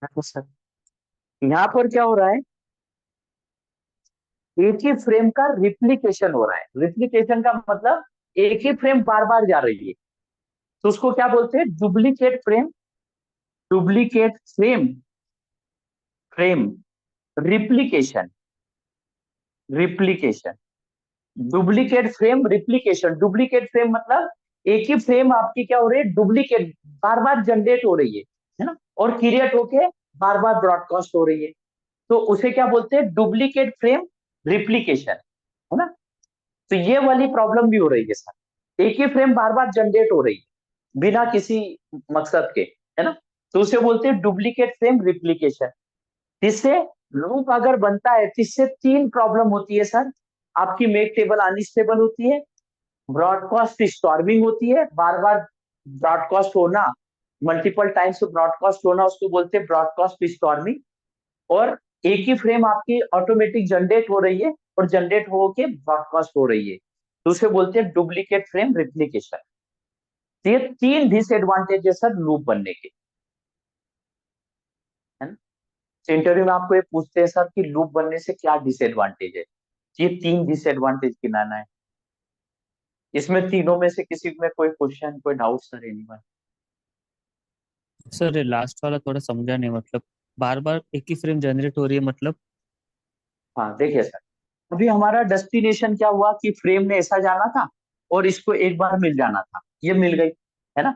देखो सर, यहाँ पर क्या हो रहा है, एक ही फ्रेम का रिप्लीकेशन हो रहा है। रिप्लीकेशन का मतलब एक ही फ्रेम बार बार जा रही है, तो उसको क्या बोलते हैं, duplicate frame, duplicate frame, frame replication, replication, duplicate frame replication. Duplicate frame मतलब एक ही फ्रेम आपकी क्या हो रही है, डुप्लीकेट, बार बार जनरेट हो रही है ना, और क्रिएट होके बार बार ब्रॉडकास्ट हो रही है, तो उसे क्या बोलते हैं, डुप्लीकेट फ्रेम रिप्लीकेशन, है ना। तो ये वाली प्रॉब्लम भी हो रही है सर, एक ही फ्रेम बार बार जनरेट हो रही है बिना किसी मकसद के, है ना, तो उसे बोलते हैं डुप्लीकेट फ्रेम रिप्लीकेशन। इससे लूप अगर बनता है, तो इससे तीन प्रॉब्लम होती है सर, आपकी मेक टेबल अनस्टेबल होती है, ब्रॉडकास्ट स्टॉर्मिंग होती है, बार बार ब्रॉडकास्ट होना, मल्टीपल टाइम्स ब्रॉडकास्ट होना, उसको बोलते हैं ब्रॉडकास्ट स्टॉर्मिंग। और एक ही फ्रेम आपकी ऑटोमेटिक जनरेट हो रही है, और जनरेट होके ब्रॉडकास्ट हो रही है, तो उसे बोलते हैं डुप्लीकेट फ्रेम रिप्लीकेशन। तो ये तीन डिसएडवांटेज है सर लूप बनने के, है ना। तो इंटरव्यू में आपको ये पूछते हैं सर कि लूप बनने से क्या डिसएडवांटेज है, ये तीन डिसएडवांटेज गिनाना है। इसमें तीनों में से किसी में कोई क्वेश्चन, कोई डाउट सर एनीवन? सर ये लास्ट वाला थोड़ा समझा नहीं, मतलब बार बार एक ही फ्रेम जनरेट हो रही है मतलब? हाँ देखिए सर, अभी हमारा डेस्टिनेशन क्या हुआ कि फ्रेम ने ऐसा जाना था और इसको एक बार मिल जाना था, ये मिल गई, है ना।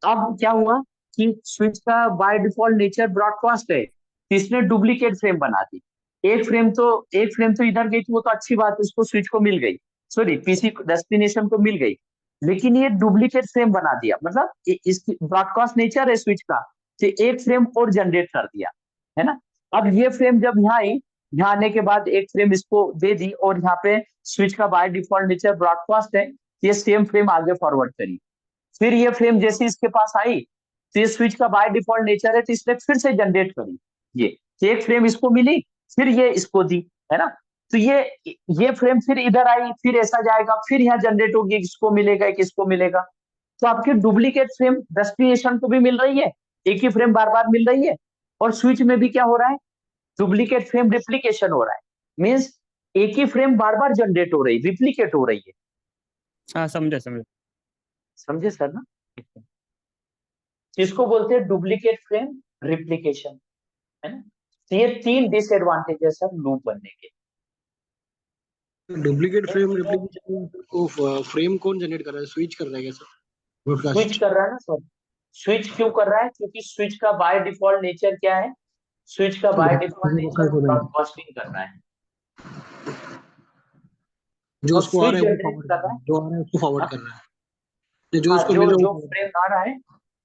अब क्या हुआ कि स्विच का बाय डिफॉल्ट नेचर ब्रॉडकास्ट है, तो इसने डुप्लीकेट फ्रेम बना दी। एक फ्रेम तो इधर गई थी, वो तो अच्छी बात है, उसको स्विच को मिल गई, सॉरी पीसी डेस्टिनेशन को मिल गई। लेकिन ये डुप्लीकेट फ्रेम बना दिया, मतलब इसकी ब्रॉडकास्ट नेचर है स्विच का, तो एक फ्रेम और जनरेट कर दिया, है ना। अब ये फ्रेम जब यहाँ आई, यहाँ आने के बाद एक फ्रेम इसको दे दी, और यहाँ पे स्विच का बाय डिफॉल्ट नेचर ब्रॉडकास्ट है, ये सेम फ्रेम आगे फॉरवर्ड करी। फिर ये फ्रेम जैसे इसके पास आई, तो ये स्विच का बाय डिफॉल्ट नेचर है, तो इसने फिर से जनरेट करी ये, तो एक फ्रेम इसको मिली, फिर ये इसको दी, है ना। तो ये फ्रेम फिर इधर आई, फिर ऐसा जाएगा, फिर यहाँ जनरेट होगी, किसको मिलेगा, किसको मिलेगा। तो आपकी डुप्लीकेट फ्रेम डेस्टिनेशन को भी मिल रही है, एक ही फ्रेम बार बार मिल रही है, और स्विच में भी क्या हो रहा है, डुप्लीकेट फ्रेम रिप्लीकेशन हो रहा है। मीन्स एक ही फ्रेम बार बार जनरेट हो रही, रिप्लीकेट हो रही है। हाँ समझा समझा। समझे सर ना? इसको बोलते हैं डुप्लीकेट फ्रेम रिप्लीकेशन, है ना। तो ये तीन डिसएडवांटेज है सर लूप बनने के। डुप्लीकेट फ्रेम रिप्लिकेशन को फ्रेम कौन जनरेट कर रहा है, स्विच कर रहा है क्या सर, स्विच ब्रॉडकास्ट? कर रहा है ना सर। स्विच क्यों कर रहा है? क्योंकि स्विच का बाय डिफॉल्ट नेचर क्या है, स्विच का बाय डिफॉल्ट नेचर ब्रॉडकास्टिंग करना है, जो और उसको आ स्विच रहा है वो जनरेट फॉरवर्ड कर कर रहा रहा है। है, जो आ रहा है उसको फॉरवर्ड हाँ, कर रहा है, जो हाँ, उसको मिल जो रहा है जो वो forward फ्रेम आ रहा है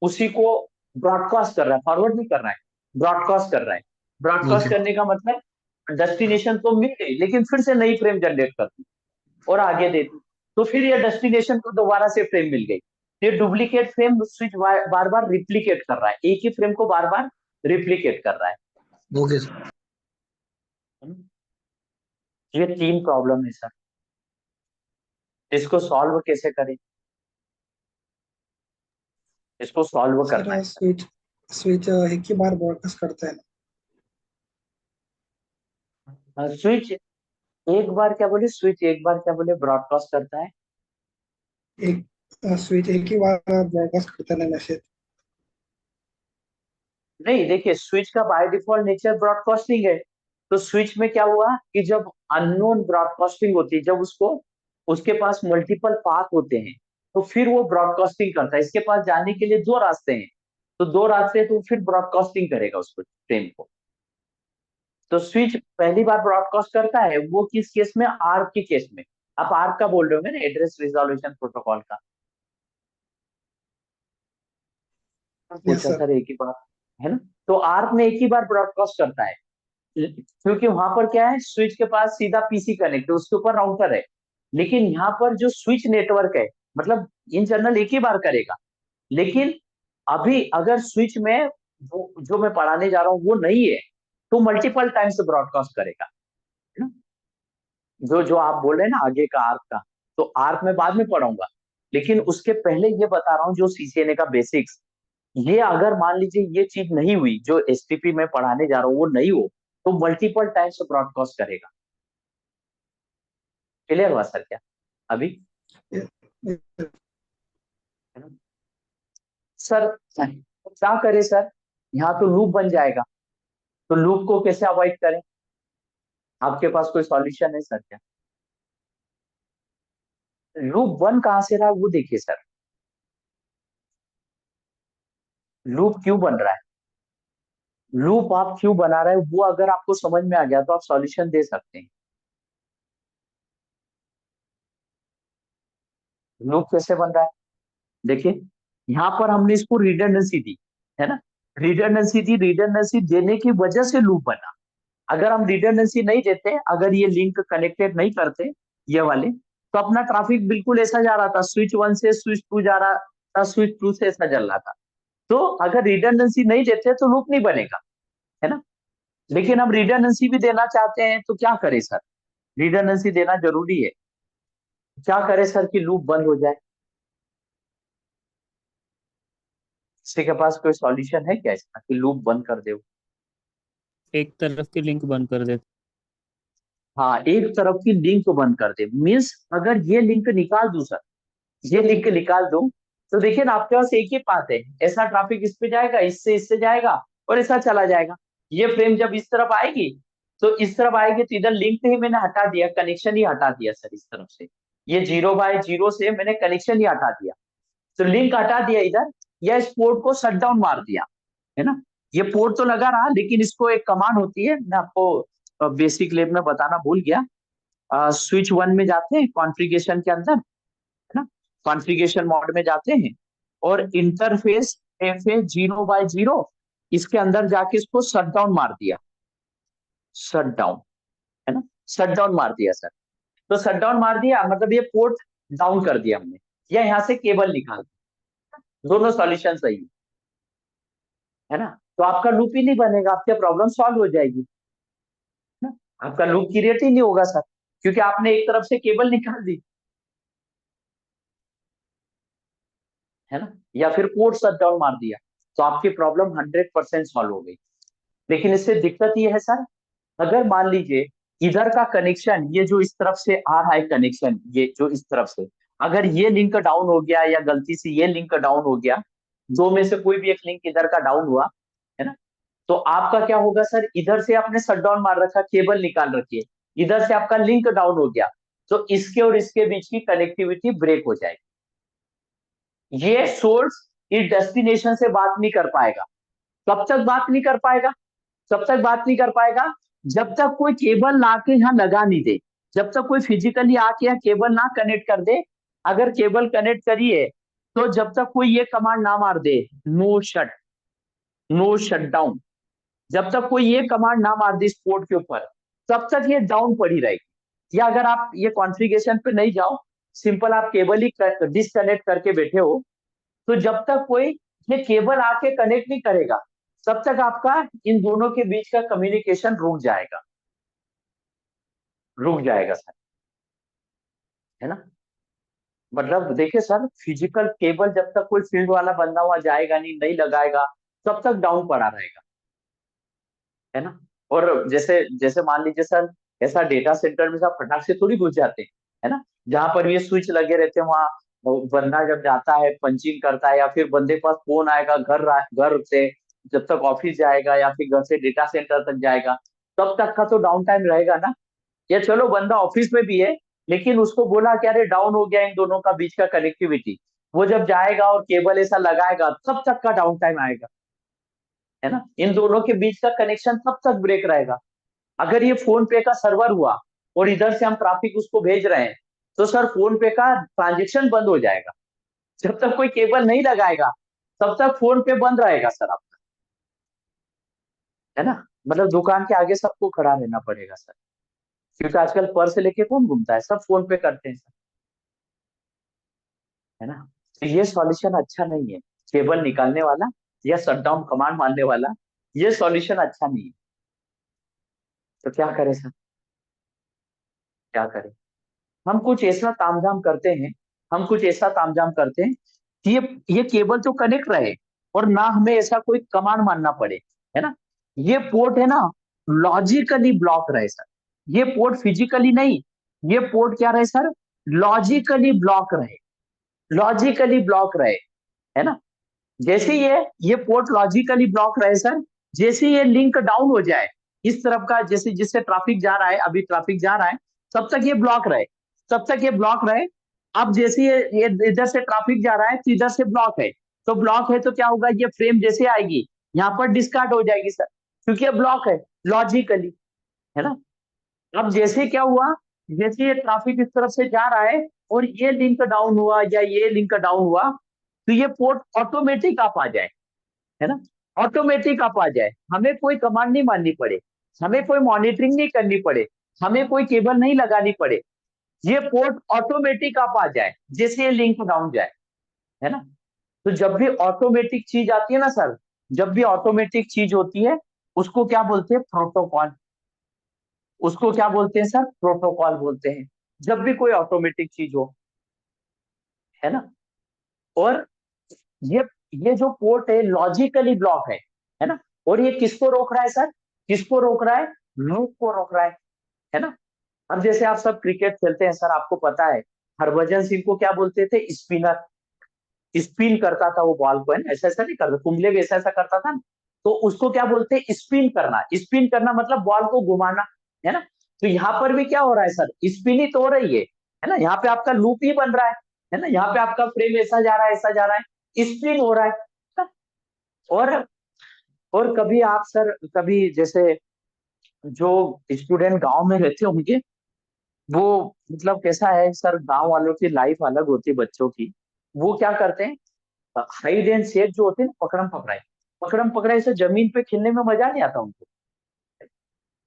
उसी को ब्रॉडकास्ट कर रहा है, फॉरवर्ड नहीं कर रहा है, ब्रॉडकास्ट कर रहा है। Broadcast okay. करने का मतलब डेस्टिनेशन तो मिल गई, लेकिन फिर से नई फ्रेम जनरेट कर दी और आगे दे दी, तो फिर ये डेस्टिनेशन को दोबारा से फ्रेम मिल गई। ये डुप्लीकेट फ्रेम स्विच बार बार रिप्लीकेट कर रहा है, एक ही फ्रेम को बार बार रिप्लीकेट कर रहा है। Okay sir. ये तीन प्रॉब्लम है सर, इसको सॉल्व कैसे करें, इसको सॉल्व करना है सर स्विच स्विच एक ही बार ब्रॉडकास्ट करता है ना? सर। स्विच एक बार क्या बोले, स्विच एक बार क्या बोले ब्रॉडकास्ट करता है? एक स्विच एक ही बार ब्रॉडकास्ट करता है ना मैसेज? नहीं, देखिए स्विच का बाय डिफॉल्ट नेचर ब्रॉडकास्टिंग है, तो स्विच में क्या हुआ कि जब अननोन ब्रॉडकास्टिंग होती है, जब उसको उसके पास मल्टीपल पाथ होते हैं, तो फिर वो ब्रॉडकास्टिंग करता है। इसके पास जाने के लिए दो रास्ते हैं, तो दो रास्ते, तो फिर ब्रॉडकास्टिंग करेगा उसको, फ्रेम को। तो स्विच पहली बार ब्रॉडकास्ट करता है, वो किस केस में, आर्क के केस में। आप आर्क का बोल रहे होंगे ना, एड्रेस रिजोल्यूशन प्रोटोकॉल का यस पूछा सर। सर एक ही बार, है ना। तो आर्क में एक ही बार ब्रॉडकास्ट करता है, क्योंकि वहां पर क्या है, स्विच के पास सीधा पीसी कनेक्ट है, उसके ऊपर राउटर है। लेकिन यहाँ पर जो स्विच नेटवर्क है, मतलब इन जनरल एक ही बार करेगा, लेकिन अभी अगर स्विच में वो जो मैं पढ़ाने जा रहा हूँ वो नहीं है, तो मल्टीपल टाइम्स ब्रॉडकास्ट करेगा, है ना। जो जो आप बोल रहे हैं ना आगे का आर्क का, तो आर्क में बाद में पढ़ाऊंगा, लेकिन उसके पहले ये बता रहा हूँ जो सीसीएनए का बेसिक्स। ये अगर मान लीजिए ये चीज नहीं हुई, जो एसटीपी में पढ़ाने जा रहा हूँ वो नहीं हो, तो मल्टीपल टाइम्स ब्रॉडकास्ट करेगा। क्लियर हुआ सर क्या अभी? सर क्या करें सर, यहाँ तो लूप बन जाएगा, तो लूप को कैसे अवॉइड करें? आपके पास कोई सॉल्यूशन है सर क्या? लूप बन कहाँ से रहा वो देखिए सर, लूप क्यों बन रहा है, लूप आप क्यों बना रहे हैं, वो अगर आपको समझ में आ गया तो आप सॉल्यूशन दे सकते हैं। लूप कैसे बन रहा है, देखिए यहाँ पर हमने इसको रिडंडेंसी दी, है ना। रिडंडेंसी दी, रिडंडेंसी देने की वजह से लूप बना। अगर हम रिडंडेंसी नहीं देते, अगर ये लिंक कनेक्टेड नहीं करते ये वाले, तो अपना ट्रैफिक बिल्कुल ऐसा जा रहा था, स्विच वन से स्विच टू जा रहा था, स्विच टू से ऐसा चल रहा था। तो अगर रिडंडेंसी नहीं देते तो लूप नहीं बनेगा, है ना। लेकिन हम रिडंडेंसी भी देना चाहते हैं, तो क्या करें सर, रिडंडेंसी देना जरूरी है, क्या करें सर कि लूप बंद हो जाए? किसी के पास कोई सॉल्यूशन है क्या इसका कि लूप बंद कर दे? एक तरफ की लिंक बंद कर देते। हाँ, एक तरफ की लिंक बंद कर दे, मीन्स अगर ये लिंक निकाल दूं सर, ये लिंक निकाल दूं तो देखिए ना आपके पास एक ही पाथ है, ऐसा ट्रैफिक इस पे जाएगा, इससे जाएगा और ऐसा चला जाएगा। ये फ्रेम जब इस तरफ आएगी तो इस तरफ आएगी तो इधर लिंक ही मैंने हटा दिया, कनेक्शन ही हटा दिया सर इस तरफ से। ये 0/0 से मैंने कनेक्शन ही हटा दिया, तो लिंक हटा दिया इधर, या इस पोर्ट को शट डाउन मार दिया, है ना। ये पोर्ट तो लगा रहा, लेकिन इसको एक कमांड होती है, मैं आपको बेसिक लेवल में बताना भूल गया। स्विच 1 में जाते हैं कॉन्फ़िगरेशन के अंदर, है ना, कॉन्फ़िगरेशन मोड में जाते हैं और इंटरफेस FA 0/0 इसके अंदर जाके इसको शट डाउन मार दिया, शट डाउन, है ना, शट डाउन मार दिया सर। तो शट डाउन मार दिया मतलब ये पोर्ट डाउन कर दिया हमने, या यहाँ से केबल निकाल दिया। दोनों सॉल्यूशन सही है ना। तो आपका लूप ही नहीं बनेगा, आपकी प्रॉब्लम सॉल्व हो जाएगी ना, आपका लूप क्रिएट ही नहीं होगा सर, क्योंकि आपने एक तरफ से केबल निकाल दी, है ना, या फिर पोर्ट शट डाउन मार दिया, तो आपकी प्रॉब्लम 100% सॉल्व हो गई। लेकिन इससे दिक्कत ये है सर, अगर मान लीजिए इधर का कनेक्शन, ये जो इस तरफ से आ रहा है कनेक्शन, ये जो इस तरफ से, अगर ये लिंक डाउन हो गया या गलती से ये लिंक डाउन हो गया, दो में से कोई भी एक लिंक इधर का डाउन हुआ, है ना, तो आपका क्या होगा सर, इधर से आपने शट डाउन मार रखा, केबल निकाल रखी है, इधर से आपका लिंक डाउन हो गया, तो इसके और इसके बीच की कनेक्टिविटी ब्रेक हो जाएगी। ये सोर्स इस डेस्टिनेशन से बात नहीं कर पाएगा। कब तक बात नहीं कर पाएगा? तब तक बात नहीं कर पाएगा जब तक कोई केबल ला के यहाँ लगा नहीं दे, जब तक कोई फिजिकली आके यहाँ केबल ना कनेक्ट कर दे। अगर केबल कनेक्ट करिए तो जब तक कोई ये कमांड ना मार दे, no shut, no shut down, जब तक कोई ये कमांड ना मार दे इस पोर्ट के ऊपर, तब तक ये डाउन पड़ी रहेगी। या अगर आप ये कॉन्फ़िगरेशन पे नहीं जाओ, सिंपल आप केबल ही डिसकनेक्ट करके बैठे हो, तो जब तक कोई ये केबल आके कनेक्ट नहीं करेगा, तब तक आपका इन दोनों के बीच का कम्युनिकेशन रुक जाएगा सर, है ना। मतलब देखिए सर, फिजिकल केबल जब तक कोई फील्ड वाला बंदा वहां जाएगा नहीं लगाएगा, तब तक डाउन पड़ा रहेगा, है ना। और जैसे जैसे मान लीजिए सर, ऐसा डेटा सेंटर में सब फटाक से थोड़ी घुस जाते हैं, है ना, जहां पर ये स्विच लगे रहते हैं वहां बंदा जब जाता है पंचिंग करता है, या फिर बंदे के पास फोन आएगा घर से, जब तक ऑफिस जाएगा या फिर घर से डेटा सेंटर तक जाएगा, तब तक का तो डाउन टाइम रहेगा ना। या चलो बंदा ऑफिस में भी है, लेकिन उसको बोला कि अरे डाउन हो गया इन दोनों का बीच का कनेक्टिविटी, वो जब जाएगा और केबल ऐसा लगाएगा तब तक का डाउन टाइम आएगा, है ना। इन दोनों के बीच का कनेक्शन तब तक ब्रेक रहेगा। अगर ये फोन पे का सर्वर हुआ और इधर से हम ट्रैफिक उसको भेज रहे हैं, तो सर फोन पे का ट्रांजेक्शन बंद हो जाएगा। जब तक कोई केबल नहीं लगाएगा तब तक फोन पे बंद रहेगा सर आपका, है ना। मतलब दुकान के आगे सबको खड़ा रहना पड़ेगा सर, क्योंकि आजकल पर्स लेके कौन घूमता है, सब फोन पे करते हैं सर, है ना। तो ये सॉल्यूशन अच्छा नहीं है, केबल निकालने वाला या शटडाउन कमांड मारने वाला, ये सॉल्यूशन अच्छा नहीं है। तो क्या करें सर, क्या करें। हम कुछ ऐसा तामझाम करते हैं, हम कुछ ऐसा तामझाम करते हैं कि ये केबल तो कनेक्ट रहे और ना हमें ऐसा कोई कमांड मानना पड़े, है ना। ये पोर्ट है ना, लॉजिकली ब्लॉक रहे सर, ये पोर्ट फिजिकली नहीं, ये पोर्ट क्या रहे सर, लॉजिकली ब्लॉक रहे, लॉजिकली ब्लॉक रहे, है ना। जैसे ये पोर्ट लॉजिकली ब्लॉक रहे सर, जैसे ये लिंक डाउन हो जाए इस तरफ का, जैसे जिससे ट्रैफिक जा रहा है, अभी ट्रैफिक जा रहा है, तब तक ये ब्लॉक रहे, तब तक ये ब्लॉक रहे। अब जैसे ये इधर से ट्रैफिक जा रहा है तो इधर से ब्लॉक है, तो ब्लॉक है तो क्या होगा, ये फ्रेम जैसे आएगी यहाँ पर डिस्कार्ड हो जाएगी सर, क्योंकि ये ब्लॉक है लॉजिकली, है ना। अब जैसे क्या हुआ, जैसे ये ट्रैफिक इस तरफ से जा रहा है और ये लिंक डाउन हुआ या ये लिंक डाउन हुआ, तो ये पोर्ट ऑटोमेटिक आप आ जाए, है ना, ऑटोमेटिक आप आ जाए, हमें कोई कमांड नहीं माननी पड़े, हमें कोई मॉनिटरिंग नहीं करनी पड़े, हमें कोई केबल नहीं लगानी पड़े, ये पोर्ट ऑटोमेटिक आप आ जाए जैसे ये लिंक डाउन जाए, है ना। तो जब भी ऑटोमेटिक चीज आती है ना सर, जब भी ऑटोमेटिक चीज होती है, उसको क्या बोलते हैं, प्रोटोकॉल, उसको क्या बोलते हैं सर, प्रोटोकॉल बोलते हैं, जब भी कोई ऑटोमेटिक चीज हो, है ना। और ये ये जो पोर्ट है लॉजिकली ब्लॉक है ना। और ये किसको रोक रहा है सर, किसको रोक रहा है, लूप को रोक रहा है ना। अब जैसे आप सब क्रिकेट खेलते हैं सर, आपको पता है हरभजन सिंह को क्या बोलते थे? स्पिनर। स्पिन करता था वो बॉल को, है ना, ऐसा ऐसा नहीं करता, कुंबले भी ऐसा ऐसा करता था ना, तो उसको क्या बोलते हैं? स्पिन करना। स्पिन करना मतलब बॉल को घुमाना, है ना। तो यहाँ पर भी क्या हो रहा है सर? स्पिन ही तो हो रही है ना, यहाँ पे आपका लूप ही बन रहा है ना, यहाँ पे आपका फ्रेम ऐसा जा रहा है, ऐसा जा रहा है, स्पिन हो रहा है ना? और और कभी आप सर, कभी जैसे जो स्टूडेंट गांव में रहते होंगे, वो मतलब कैसा है सर, गांव वालों की लाइफ अलग होती है बच्चों की। वो क्या करते हैं, हाइड एंड सीक जो होते हैं ना, पकड़म पकड़ाई से जमीन पे खेलने में मजा नहीं आता उनको।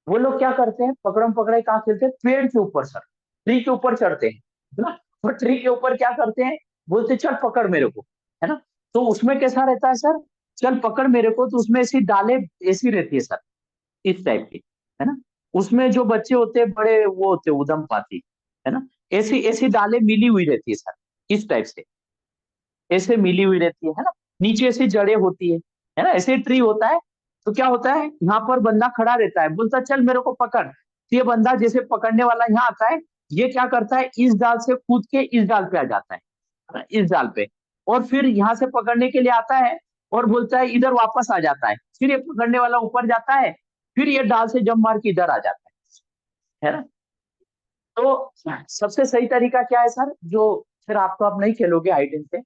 वो लोग क्या करते हैं, पकड़म पकड़ाई कहाँ खेलते हैं? पेड़ के ऊपर सर, ट्री के ऊपर चढ़ते हैं, है ना। और ट्री के ऊपर क्या करते हैं, बोलते चल पकड़ मेरे को, है ना। तो उसमें कैसा रहता है सर, चल पकड़ मेरे को, तो उसमें ऐसी डाले ऐसी रहती है सर, इस टाइप की, है ना। उसमें जो बच्चे होते हैं बड़े वो होते हैं उदम पाती, है ना। ऐसी ऐसी डाले मिली हुई रहती है सर, इस टाइप से ऐसे मिली हुई रहती है ना। नीचे ऐसी जड़ें होती है ना, ऐसे ट्री होता है। तो क्या होता है, यहाँ पर बंदा खड़ा रहता है, बोलता चल मेरे को पकड़, तो ये बंदा जैसे पकड़ने वाला यहाँ आता है, ये क्या करता है, इस डाल से कूद के इस डाल पे आ जाता है ना, इस डाल पे, और फिर यहाँ से पकड़ने के लिए आता है और बोलता है इधर वापस आ जाता है, फिर ये पकड़ने वाला ऊपर जाता है, फिर ये डाल से जंप मार के इधर आ जाता है ना। तो सबसे सही तरीका क्या है सर, जो फिर आप तो आप नहीं खेलोगे हाइड से,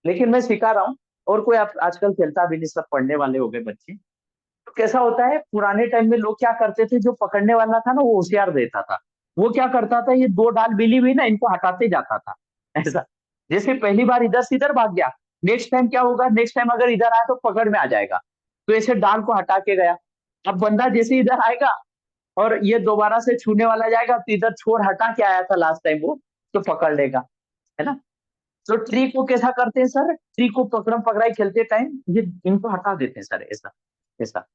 लेकिन मैं सिखा रहा हूँ, और कोई आप आजकल खेलता भी नहीं, सब पढ़ने वाले हो गए बच्चे। तो कैसा होता है, पुराने टाइम में लोग क्या करते थे, जो पकड़ने वाला था ना वो होशियार रहता था, वो क्या करता था, ये दो डाल मिली हुई ना, इनको हटाते जाता था, ऐसा। जैसे पहली बार इधर से इधर भाग गया, नेक्स्ट टाइम क्या होगा, नेक्स्ट टाइम अगर इधर आया तो पकड़ में आ जाएगा, तो ऐसे डाल को हटा के गया। अब बंदा जैसे इधर आएगा और ये दोबारा से छूने वाला जाएगा, तो इधर छोर हटा के आया था लास्ट टाइम वो, तो पकड़ लेगा, है ना। तो ट्री को कैसा करते हैं सर, ट्री को पकड़म पकड़ाई खेलते टाइम ये इनको हटा देते हैं सर, ऐसा ऐसा।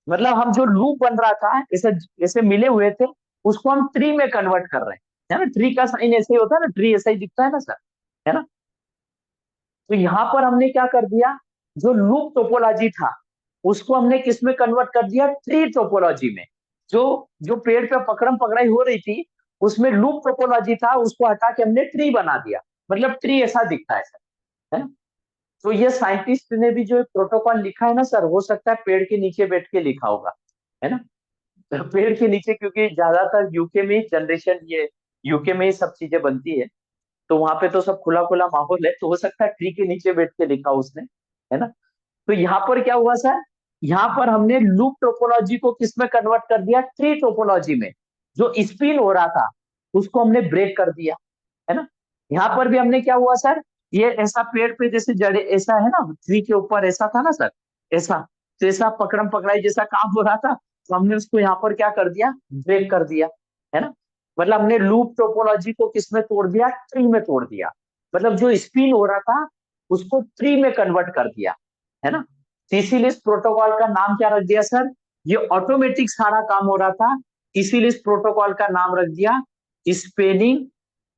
मतलब हम जो लूप बन रहा था, ऐसे ऐसे मिले हुए थे, उसको हम ट्री में कन्वर्ट कर रहे हैं, है ना। ट्री का साइन ऐसे ही होता है ना, ट्री ऐसा ही दिखता है ना सर, है ना। तो यहाँ पर हमने क्या कर दिया, जो लूप टोपोलॉजी था उसको हमने किस में कन्वर्ट कर दिया, ट्री टोपोलॉजी में। जो जो पेड़ पे पकड़म पकड़ाई हो रही थी, उसमें लूप टोपोलॉजी था, उसको हटा के हमने ट्री बना दिया, मतलब ट्री ऐसा दिखता है सर, है ना। तो ये साइंटिस्ट ने भी जो प्रोटोकॉल लिखा है ना सर, हो सकता है पेड़ के नीचे बैठ के लिखा होगा, है ना। तो पेड़ के नीचे, क्योंकि ज्यादातर यूके में ही जनरेशन, ये यूके में ही सब चीजें बनती है, तो वहां पे तो सब खुला खुला माहौल है, तो हो सकता है ट्री के नीचे बैठ के लिखा उसने, है ना। तो यहाँ पर क्या हुआ सर, यहाँ पर हमने लूप टोपोलॉजी को किस में कन्वर्ट कर दिया, ट्री टोपोलॉजी में। जो स्पिन हो रहा था उसको हमने ब्रेक कर दिया, है ना। यहाँ पर भी हमने क्या हुआ सर, ये ऐसा पेड़ पे जैसे जड़े ऐसा है ना, ट्री के ऊपर ऐसा था ना सर, ऐसा, तो ऐसा पकड़म पकड़ाई जैसा काम हो रहा था, तो हमने उसको यहाँ पर क्या कर दिया, ब्रेक कर दिया, है ना। मतलब हमने लूप टोपोलॉजी को किस में तोड़ दिया, ट्री में तोड़ दिया। मतलब जो स्पिन हो रहा था उसको ट्री में कन्वर्ट कर दिया, है ना। तो इसीलिए इस प्रोटोकॉल का नाम क्या रख दिया सर, ये ऑटोमेटिक सारा काम हो रहा था, इसीलिए इस प्रोटोकॉल का नाम रख दिया spanning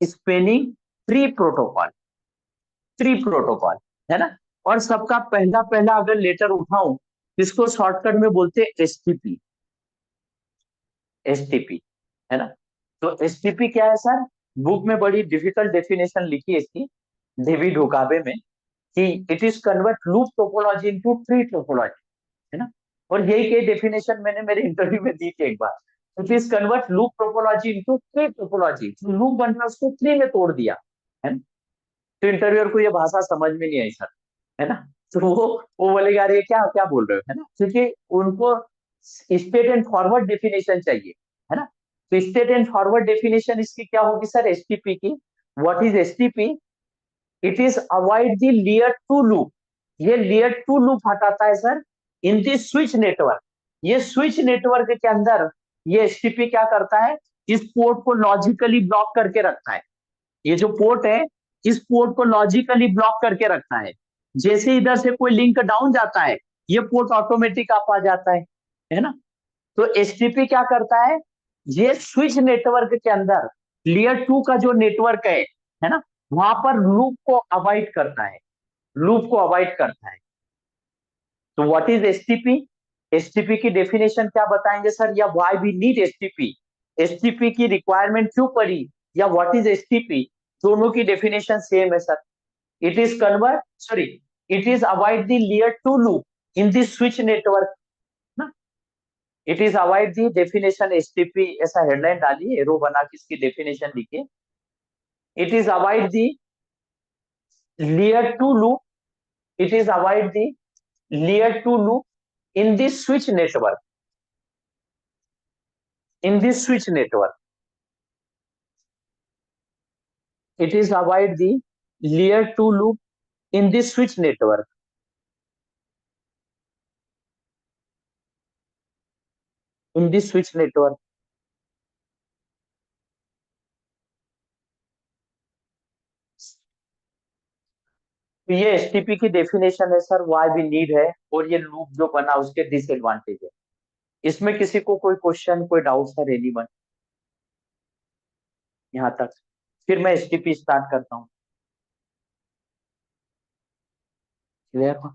spanning tree protocol, tree protocol, है ना। और सबका पहला पहला अगर लेटर उठाऊं, इसको शॉर्टकट में बोलते हैं एसटीपी, एसटीपी, है ना। तो एसटीपी क्या है सर, बुक में बड़ी डिफिकल्ट डेफिनेशन लिखी है इसकी, डेविड ओकाबे में, कि it is convert loop topology into tree topology, है ना। और यही के डेफिनेशन मैंने मेरे इंटरव्यू में दी थी एक बार, it is convert loop topology into tree topology, loop बन रहा है उसको ट्री में तोड़ दिया, है ना। तो इंटरव्यूअर को ये भाषा समझ में नहीं आई सर, है ना। तो वो बोलेगा अरे क्या क्या बोल रहे हो, है ना, क्योंकि उनको स्टेट एंड फॉरवर्ड डेफिनेशन चाहिए, है ना। तो स्टेट एंड फॉरवर्ड डेफिनेशन इसकी क्या होगी सर, एसटीपी की। What is STP, it is avoid the layer two loop, ये लेयर टू लूप हटाता है sir in the switch network. ये स्विच नेटवर्क के अंदर ये एसटीपी क्या करता है, इस पोर्ट को लॉजिकली ब्लॉक करके रखता है। ये जो पोर्ट है, इस पोर्ट को लॉजिकली ब्लॉक करके रखता है। जैसे इधर से कोई लिंक डाउन जाता है, ये पोर्ट ऑटोमेटिक अप आ जाता है ना। तो एचटीपी क्या करता है, ये स्विच नेटवर्क के अंदर लेयर टू का जो नेटवर्क है ना, वहां पर लूप को अवॉइड करता है, लूप को अवॉइड करता है। तो व्हाट इज एचटीपी, एचटीपी की डेफिनेशन क्या बताएंगे सर, या why we need HTP, HTP की रिक्वायरमेंट क्यों पड़ी, या व्हाट इज एसटीपी, दोनों की डेफिनेशन सेम है sir. It is convert sorry it is avoid the layer 2 loop in the switch network ना। It is avoid the definition STP, ऐसा हेडलाइन डालिए, एरो बना के इसकी डेफिनेशन लिखिए। It is avoid the layer 2 loop, it is avoid the layer 2 loop in the switch network, in this switch network. It is avoid the layer 2 loop in this switch network. In this switch network. तो ये एसटीपी की डेफिनेशन है सर, व्हाई वी नीड है, और ये लूप जो बना उसके डिसएडवांटेज है। इसमें किसी को कोई क्वेश्चन, कोई डाउट सर, एनीवन यहाँ तक? फिर मैं एसटीपी स्टार्ट करता हूँ। क्लियर हो?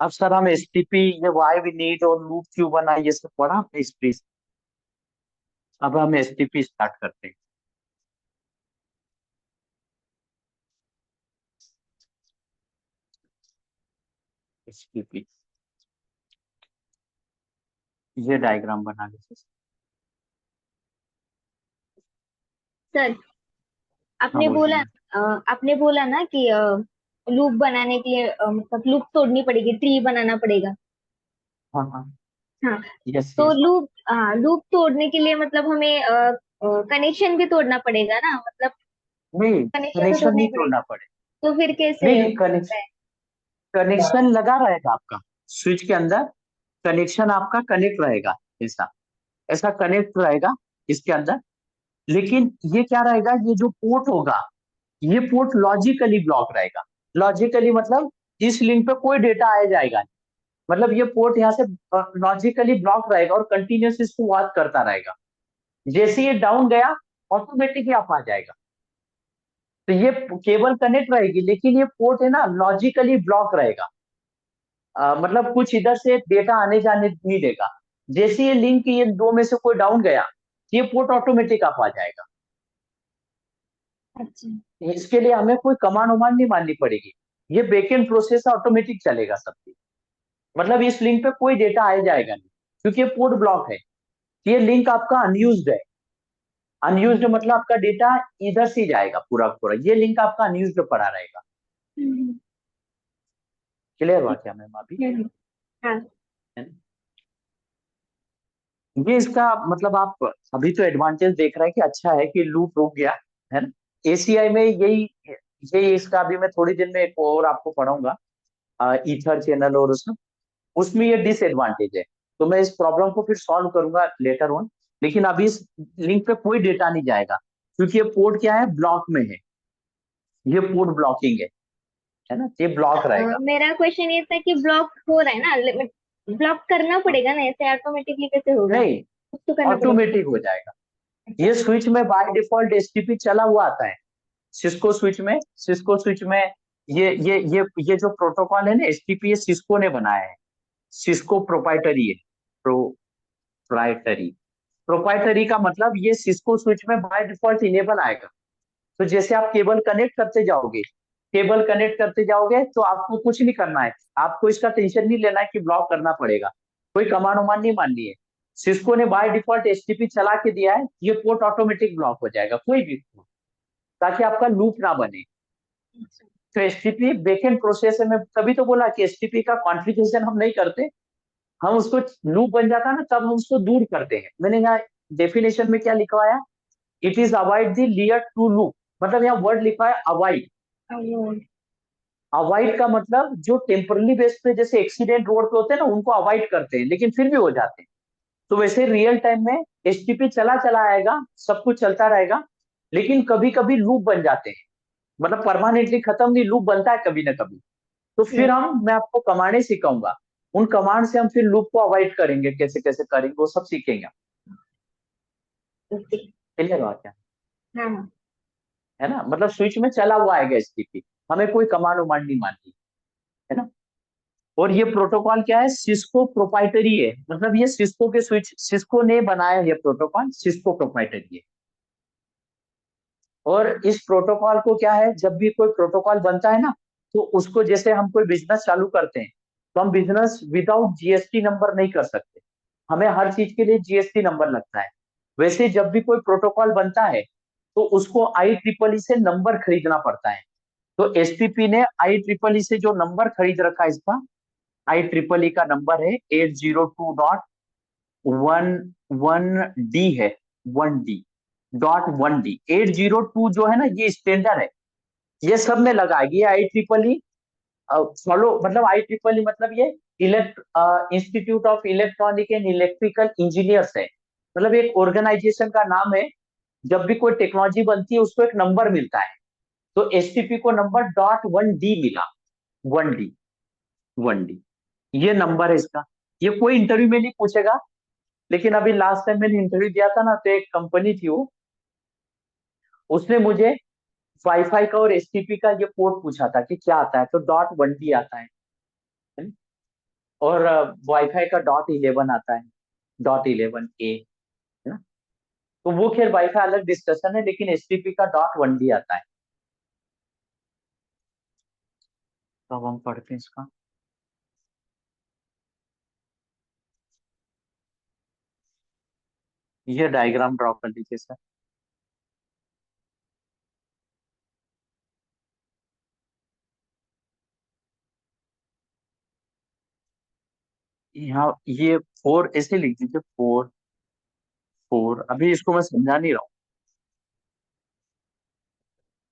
अब सर हम एसटीपी, ये व्हाई वी नीड और लूप क्यों बना, ये सब पढ़ा हमने हिस्ट्री। अब हम एसटीपी स्टार्ट करते हैं। एसटीपी, ये डायग्राम बना लीजिए सर हाँ आपने बोलिए बोला मैम। आपने बोला ना कि लूप बनाने के लिए मतलब लूप तोड़नी पड़ेगी, ट्री बनाना पड़ेगा। हाँ हाँ, हाँ, यस तो यस। लूप तोड़ने के लिए मतलब हमें कनेक्शन भी तोड़ना पड़ेगा ना, मतलब नहीं, कनेक्शन तो कनेक्शन तोड़ना ही नहीं पड़ेगा। तोड़ना पड़े। तो फिर कैसे नहीं, होता है? कनेक्शन लगा रहेगा आपका स्विच के अंदर, कनेक्शन आपका कनेक्ट रहेगा, ऐसा ऐसा कनेक्ट रहेगा इसके अंदर। लेकिन ये क्या रहेगा, ये जो पोर्ट होगा, ये पोर्ट लॉजिकली ब्लॉक रहेगा। लॉजिकली मतलब इस लिंक पे कोई डेटा आया जाएगा नहीं। मतलब ये पोर्ट यहाँ से लॉजिकली ब्लॉक रहेगा और कंटिन्यूस इसको वॉच करता रहेगा। जैसे ये डाउन गया, ऑटोमेटिकली आप आ जाएगा। तो ये केबल कनेक्ट रहेगी, लेकिन ये पोर्ट है ना लॉजिकली ब्लॉक रहेगा। मतलब कुछ इधर से डेटा आने जाने नहीं देगा। जैसे ये लिंक, ये दो में से कोई डाउन गया, ये पोर्ट ऑटोमेटिक आप आ जाएगा। अच्छा। इसके लिए हमें कोई कमांड वमांड नहीं माननी पड़ेगी। ये बैकएंड प्रोसेस ऑटोमेटिक चलेगा सब चीज। मतलब इस लिंक पे कोई डेटा आया जाएगा नहीं, क्योंकि ये पोर्ट ब्लॉक है। ये लिंक आपका अनयूज्ड है। अनयूज्ड मतलब आपका डेटा इधर से ही जाएगा पूरा पूरा, ये लिंक आपका अनयूज्ड पड़ा रहेगा। हम्म, क्लियर हुआ क्या मैम अभी? हाँ। है ना? ये इसका मतलब आप अभी तो एडवांटेज देख रहे हैं कि अच्छा है कि लूप रुक गया, है ना। एसीआई में यही यही इसका अभी मैं थोड़ी देर में एक और आपको पढ़ाऊंगा, ईथर चैनल और उसमें ये डिसएडवांटेज है। तो मैं इस प्रॉब्लम को फिर सॉल्व करूंगा लेटर ऑन। लेकिन अभी इस लिंक पे कोई डेटा नहीं जाएगा, क्योंकि ये पोर्ट क्या है, ब्लॉक में है। ये पोर्ट ब्लॉकिंग है ना, ये ब्लॉक रहेगा। मेरा क्वेश्चन ये था कि ब्लॉक हो रहा है ना, ब्लॉक करना पड़ेगा ना, ऐसे ऑटोमेटिकली कैसे होगा? नहीं, कुछ तो करना पड़ेगा। ऑटोमेटिक हो जाएगा। ये स्विच में बाय डिफॉल्ट एसटीपी चला हुआ आता है। सिस्को स्विच में ये जो प्रोटोकॉल है ना एसटीपी, ये सिस्को ने बनाया है। सिस्को प्रोप्राइटरी है। प्रोप्राइटरी प्रोप्राइटरी का मतलब ये सिस्को स्विच में बाय डिफॉल्ट इनेबल आएगा। तो जैसे आप केबल कनेक्ट करते जाओगे, तो आपको कुछ नहीं करना है, आपको इसका टेंशन नहीं लेना है कि ब्लॉक करना पड़ेगा। कोई कमांड वमांड नहीं माननी है। सिस्को ने बाय डिफॉल्ट एसटीपी चला के दिया है, ये पोर्ट ऑटोमेटिक ब्लॉक हो जाएगा, कोई भी port, ताकि आपका लूप ना बने। तो एसटीपी बैकएंड प्रोसेस है। मैं तभी तो बोला कि एसटीपी का कॉन्फ़िगरेशन हम नहीं करते, हम उसको लूप बन जाता है ना तब हम उसको दूर करते हैं। मैंने यहाँ डेफिनेशन में क्या लिखवाया, it is avoid the layer 2 loop. मतलब यहाँ वर्ड लिखा है अवॉइड। अवॉइड का मतलब जो टेम्परली बेस पे जैसे एक्सीडेंट रोड पे होते हैं ना, उनको अवॉइड करते हैं, लेकिन फिर भी हो जाते हैं। तो वैसे रियल टाइम में एचटीपी चला चला आएगा, सब कुछ चलता रहेगा, लेकिन कभी कभी लूप बन जाते हैं। मतलब परमानेंटली खत्म नहीं, लूप बनता है कभी ना कभी। तो फिर मैं आपको कमांडें सिखाऊंगा, उन कमांड से हम फिर लूप को अवॉइड करेंगे, कैसे कैसे करेंगे वो सब सीखेंगे। क्लियर हुआ क्या? हाँ। है ना, मतलब स्विच में चला हुआ आएगा एचटीपी, हमें कोई कमांड वमांड नहीं माननी, है ना। और ये प्रोटोकॉल क्या है, सिस्को प्रोप्राइटरी है, मतलब ये सिस्को के स्विच, सिस्को ने बनाया ये प्रोटोकॉल, सिस्को प्रोप्राइटरी है। और इस प्रोटोकॉल को क्या है, जब भी कोई प्रोटोकॉल बनता है ना, तो उसको, जैसे हम कोई बिजनेस चालू करते हैं, तो हम बिजनेस विदाउट जीएसटी नंबर नहीं कर सकते, हमें हर चीज के लिए जीएसटी नंबर लगता है। वैसे जब भी कोई प्रोटोकॉल बनता है तो उसको IEEE से नंबर खरीदना पड़ता है। तो एसटीपी ने IEEE से जो नंबर खरीद रखा है, इसका IEEE का नंबर है 802.11D है, 1D.1D 802 जो है ना, ये स्टैंडर्ड है, ये सब में लगा है। ये IEEE फॉलो, मतलब IEEE मतलब ये institute of electronic and electrical engineers है, मतलब एक ऑर्गेनाइजेशन का नाम है। जब भी कोई टेक्नोलॉजी बनती है उसको एक नंबर मिलता है, तो एसटीपी को नंबर .1D मिला, 1D, 1D ये नंबर है इसका। ये कोई इंटरव्यू में नहीं पूछेगा, लेकिन अभी लास्ट टाइम मैंने इंटरव्यू दिया था ना, तो एक कंपनी थी वो, उसने मुझे वाईफाई का और एसटीपी का ये कोड पूछा था कि क्या आता है, तो .1D आता है। और वाईफाई का .11 आता है, .11A, है ना। तो वो खैर वाईफाई अलग डिस्कशन है, लेकिन एसटीपी का .1D आता है। तो अब हम पढ़ते हैं इसका। ये डायग्राम ड्रॉ कर लीजिए सर। यहाँ ये 4 ऐसे लिख दीजिए, 4 4, अभी इसको मैं समझा नहीं रहा हूँ,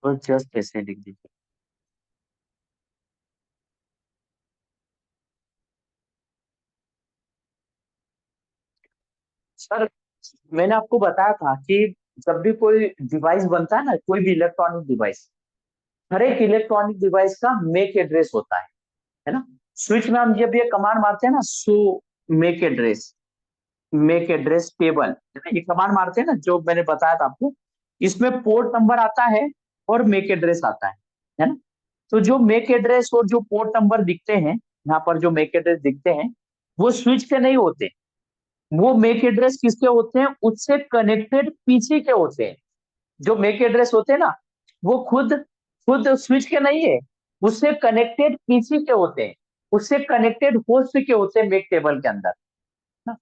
बस जस्ट ऐसे लिख दीजिए। सर मैंने आपको बताया था कि जब भी कोई डिवाइस बनता है ना, कोई भी इलेक्ट्रॉनिक डिवाइस, हर एक इलेक्ट्रॉनिक डिवाइस का मेक एड्रेस होता है ना। स्विच में हम जब ये कमांड मारते हैं ना, सो मेक एड्रेस टेबल, है ना, ये कमांड मारते हैं ना, जो मैंने बताया था आपको, इसमें पोर्ट नंबर आता है और मेक एड्रेस आता है ना। तो जो मेक एड्रेस और जो पोर्ट नंबर दिखते हैं, यहाँ पर जो मेक एड्रेस दिखते हैं, वो स्विच के नहीं होते, वो मेक एड्रेस किसके होते हैं, उससे कनेक्टेड पीसी के होते हैं। जो मेक एड्रेस होते हैं ना, वो खुद खुद स्विच के नहीं है, उससे कनेक्टेड पीसी के होते हैं, उससे कनेक्टेड होस्ट के होते हैं मेक टेबल के अंदर ना।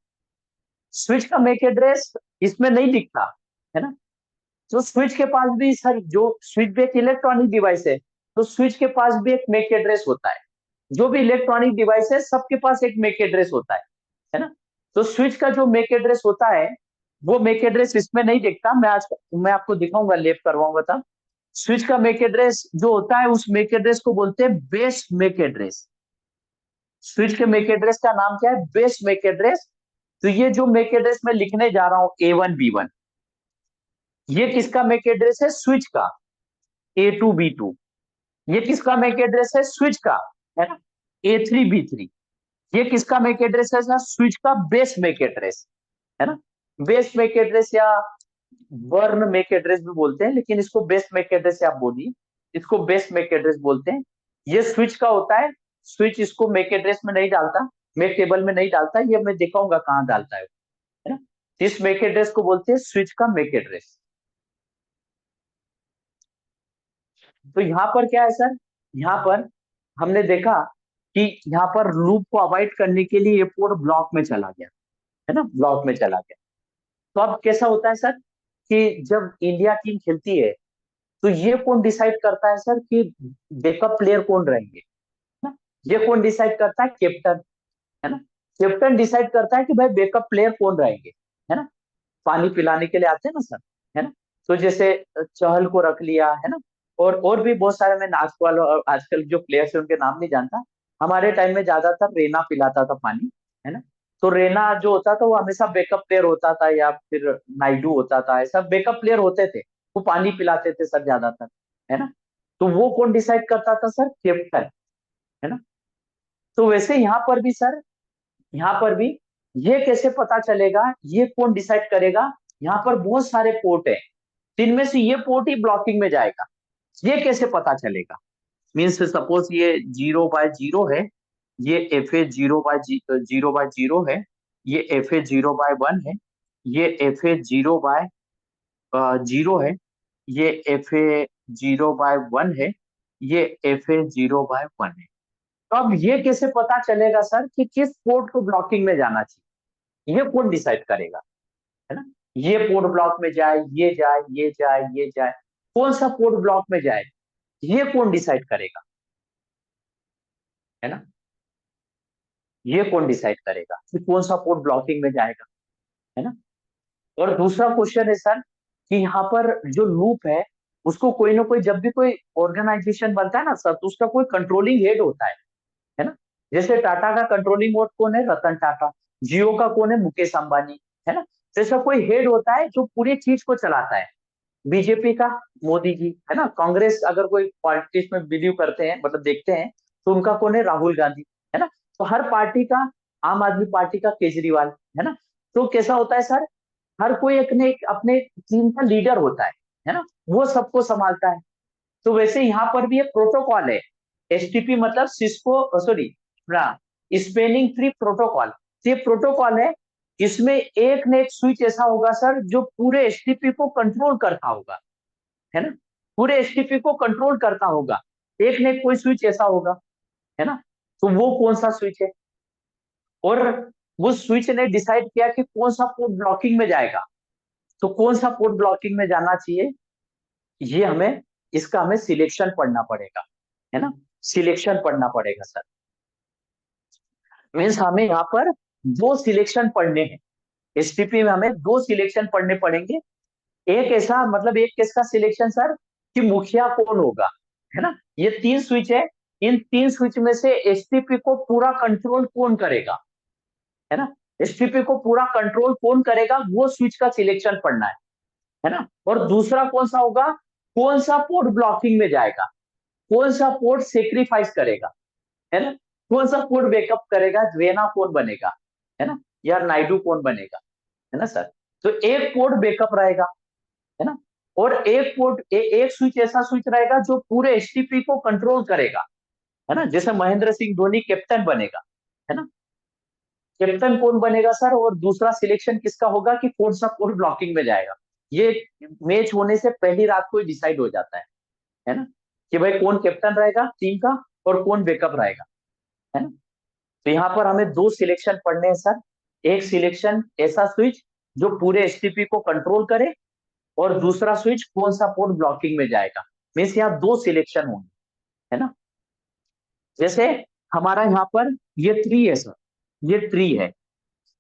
स्विच का मेक एड्रेस इसमें नहीं दिखता, है ना। तो स्विच के पास भी सर, जो स्विच भी एक इलेक्ट्रॉनिक डिवाइस है, तो स्विच के पास भी एक मेक एड्रेस होता है। जो भी इलेक्ट्रॉनिक डिवाइस है सबके पास एक मेक एड्रेस होता है ना। तो स्विच का जो मेक एड्रेस होता है, वो मेक एड्रेस इसमें नहीं दिखता। मैं आपको दिखाऊंगा, लेप करवाऊंगा तब। स्विच का मेक एड्रेस जो होता है, उस मेक एड्रेस को बोलते हैं बेस मेक एड्रेस। स्विच के मेक एड्रेस का नाम क्या है, बेस मेक एड्रेस। तो ये जो मेक एड्रेस मैं लिखने जा रहा हूँ A1B1, ये किसका मेक एड्रेस है, स्विच का। A2B2, ये किसका मेक एड्रेस है, स्विच का, है ना। A3B3, ये किसका मेक एड्रेस है सर, स्विच का बेस मेक एड्रेस, है ना। बेस मेक एड्रेस या बर्न मेक एड्रेस भी बोलते हैं, लेकिन इसको बेस मेक एड्रेस से आप बोलिए, इसको बेस मेक एड्रेस बोलते हैं। ये स्विच का होता है, स्विच इसको मेक एड्रेस में नहीं डालता, मेक टेबल में नहीं डालता, ये मैं दिखाऊंगा कहाँ डालता है ना। इस मेक एड्रेस को बोलते हैं स्विच का मेक एड्रेस। तो यहाँ पर क्या है सर, यहाँ पर हमने देखा कि यहाँ पर लूप को अवॉइड करने के लिए ये पोर्ट ब्लॉक में चला गया, है ना, ब्लॉक में चला गया। तो अब कैसा होता है सर, कि जब इंडिया टीम खेलती है, तो ये कौन डिसाइड करता है सर कि बैकअप प्लेयर कौन रहेंगे ना। ये कौन डिसाइड करता है, कैप्टन, है ना। कैप्टन डिसाइड करता है कि भाई बैकअप प्लेयर कौन रहेंगे, है ना। पानी पिलाने के लिए आते हैं ना सर, है ना। तो जैसे चहल को रख लिया, है ना। और भी बहुत सारे, मैं आजकल आजकल जो प्लेयर्स है उनके नाम नहीं जानता। हमारे टाइम में ज्यादातर रेना पिलाता था पानी, है ना। तो रेना जो होता था वो हमेशा बैकअप प्लेयर होता था, या फिर नायडू होता था, ऐसा बैकअप प्लेयर होते थे, वो पानी पिलाते थे सर ज्यादातर, है ना। तो वो कौन डिसाइड करता था सर, कैप्टन, है ना। तो वैसे यहाँ पर भी सर, यहाँ पर भी ये कैसे पता चलेगा, ये कौन डिसाइड करेगा। यहाँ पर बहुत सारे पोर्ट है, जिनमें से ये पोर्ट ही ब्लॉकिंग में जाएगा, ये कैसे पता चलेगा। मीन्स सपोज ये 0/0 है, ये एफ ए 0/0 है, ये एफ ए 0/1 है, ये एफ ए 0/0 है, ये एफ ए 0/1 है, ये एफ ए 0/1 है। तो अब ये कैसे पता चलेगा सर कि किस पोर्ट को ब्लॉकिंग में जाना चाहिए? ये कौन डिसाइड करेगा, है ना? ये पोर्ट ब्लॉक में जाए, ये जाए, ये जाए, ये जाए, कौन सा पोर्ट ब्लॉक में जाए, ये कौन डिसाइड करेगा, है ना? ये कौन डिसाइड करेगा कि कौन सा पोर्ट ब्लॉकिंग में जाएगा, है ना? और दूसरा क्वेश्चन है सर कि यहाँ पर जो लूप है उसको कोई ना कोई, जब भी कोई ऑर्गेनाइजेशन बनता है ना सर, तो उसका कोई कंट्रोलिंग हेड होता है ना? जैसे टाटा का कंट्रोलिंग हेड कौन है? रतन टाटा। जियो का कौन है? मुकेश अंबानी, है ना? तो ऐसा कोई हेड होता है जो पूरी चीज को चलाता है। बीजेपी का मोदी जी, है ना? कांग्रेस अगर कोई पॉलिटिक्स में बिलीव करते हैं, मतलब देखते हैं, तो उनका कौन है? राहुल गांधी, है ना? तो हर पार्टी का, आम आदमी पार्टी का केजरीवाल, है ना? तो कैसा होता है सर, हर कोई एक अपने टीम का लीडर होता है ना? वो सबको संभालता है। तो वैसे यहाँ पर भी एक प्रोटोकॉल है, एसटीपी मतलब Cisco, sorry, spanning tree protocol. ये प्रोटोकॉल है, इसमें एक न एक स्विच ऐसा होगा सर जो पूरे एसटीपी को कंट्रोल करता होगा, है ना? पूरे एसटीपी को कंट्रोल करता होगा, एक न एक कोई स्विच ऐसा होगा, है ना? तो वो कौन सा स्विच है? और वो स्विच ने डिसाइड किया कि कौन सा पोर्ट ब्लॉकिंग में जाएगा, तो कौन सा पोर्ट ब्लॉकिंग में जाना चाहिए, ये हमें, इसका हमें सिलेक्शन पढ़ना पड़ेगा, है ना? सिलेक्शन पढ़ना पड़ेगा सर। मीन्स हमें यहाँ पर दो सिलेक्शन पढ़ने हैं, एसटीपी में हमें दो सिलेक्शन पढ़ने पड़ेंगे। एक ऐसा, मतलब एक किसका सिलेक्शन सर, कि मुखिया कौन होगा, है ना? ये तीन स्विच है, इन तीन स्विच में से एसटीपी को पूरा कंट्रोल कौन करेगा, है ना? एसटीपी को पूरा कंट्रोल कौन करेगा, वो स्विच का सिलेक्शन पढ़ना है ना? और दूसरा कौन सा होगा, कौन सा पोर्ट ब्लॉकिंग में जाएगा, कौन सा पोर्ट सेक्रीफाइस करेगा, है ना? कौन सा पोर्ट बैकअप करेगा, रेना कौन बनेगा, है ना? या नायडू कौन बनेगा, है ना सर? तो एक पोर्ट बैकअप रहेगा, है ना? और एक पोर्ट, एक स्विच ऐसा स्विच रहेगा जो पूरे एसटीपी को कंट्रोल करेगा, है ना? जैसे महेंद्र सिंह धोनी कैप्टन बनेगा, है ना? कैप्टन कौन बनेगा सर? और दूसरा सिलेक्शन किसका होगा कि कौन सा पोर्ट ब्लॉकिंग में जाएगा, ये मैच होने से पहली रात को ही डिसाइड हो जाता है ना? कि भाई कौन कैप्टन रहेगा टीम का और कौन बैकअप रहेगा, है ना? तो यहाँ पर हमें दो सिलेक्शन पढ़ने हैं सर। एक सिलेक्शन ऐसा स्विच जो पूरे एसटीपी को कंट्रोल करे, और दूसरा स्विच कौन सा पोर्ट ब्लॉकिंग में जाएगा। मीन्स यहाँ दो सिलेक्शन होंगे, है ना? जैसे हमारा यहाँ पर ये ट्री है सर, ये ट्री है,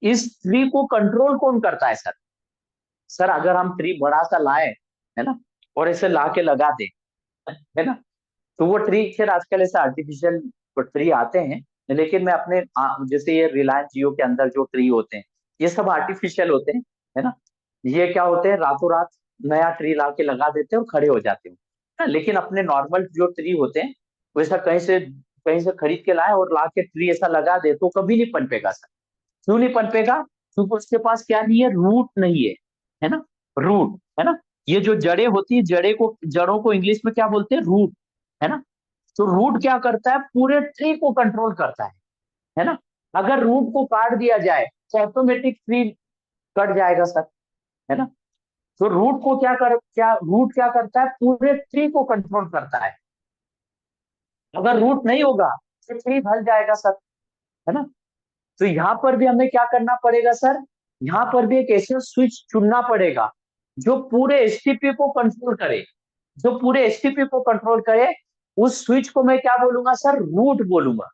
इस ट्री को कंट्रोल कौन करता है सर? सर अगर हम ट्री बड़ा सा लाए, है ना, और इसे ला के लगा दे, है ना, तो वो ट्री, खैर आजकल ऐसे आर्टिफिशियल ट्री आते हैं, लेकिन मैं अपने जैसे ये रिलायंस जियो के अंदर जो ट्री होते हैं, ये सब आर्टिफिशियल होते हैं, है ना? ये क्या होते हैं, रातों रात नया ट्री ला के लगा देते हैं और खड़े हो जाते हैं ना? लेकिन अपने नॉर्मल जो ट्री होते हैं, वैसा कहीं से खरीद के लाए और ला के ट्री ऐसा लगा दे तो कभी नहीं पनपेगा सर। क्यों नहीं पनपेगा? क्योंकि उसके पास क्या नहीं है, रूट नहीं है ना? रूट, है ना? ये जो जड़ें होती है, जड़ों को इंग्लिश में क्या बोलते हैं? रूट, है ना? तो रूट क्या करता है, पूरे ट्री को कंट्रोल करता है ना? अगर रूट को काट दिया जाए तो ऑटोमेटिक ट्री कट जाएगा सर, है ना? तो रूट क्या करता है, पूरे ट्री को कंट्रोल करता है। अगर रूट नहीं होगा तो ट्री ढल जाएगा सर, है ना? तो यहाँ पर भी हमें क्या करना पड़ेगा सर, यहाँ पर भी एक ऐसा स्विच चुनना पड़ेगा जो पूरे एसटीपी को कंट्रोल करे, जो पूरे एसटीपी को कंट्रोल करे। उस स्विच को मैं क्या बोलूंगा सर, रूट बोलूंगा,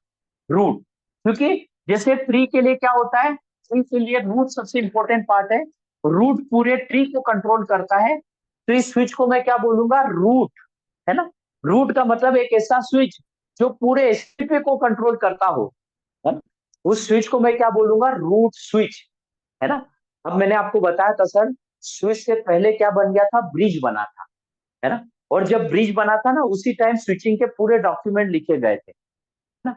रूट। क्योंकि जैसे ट्री के लिए क्या होता है, ट्री के लिए रूट सबसे इंपॉर्टेंट पार्ट है, रूट पूरे ट्री को कंट्रोल करता है, तो इस स्विच को मैं क्या बोलूंगा, रूट, है ना? रूट का मतलब एक ऐसा स्विच जो पूरे एसटीपी को कंट्रोल करता हो, है ना? उस स्विच को मैं क्या बोलूंगा, रूट स्विच, है ना? अब मैंने आपको बताया था सर, स्विच से पहले क्या बन गया था, ब्रिज बना था, है ना? और जब ब्रिज बना था ना, उसी टाइम स्विचिंग के पूरे डॉक्यूमेंट लिखे गए थे, है ना?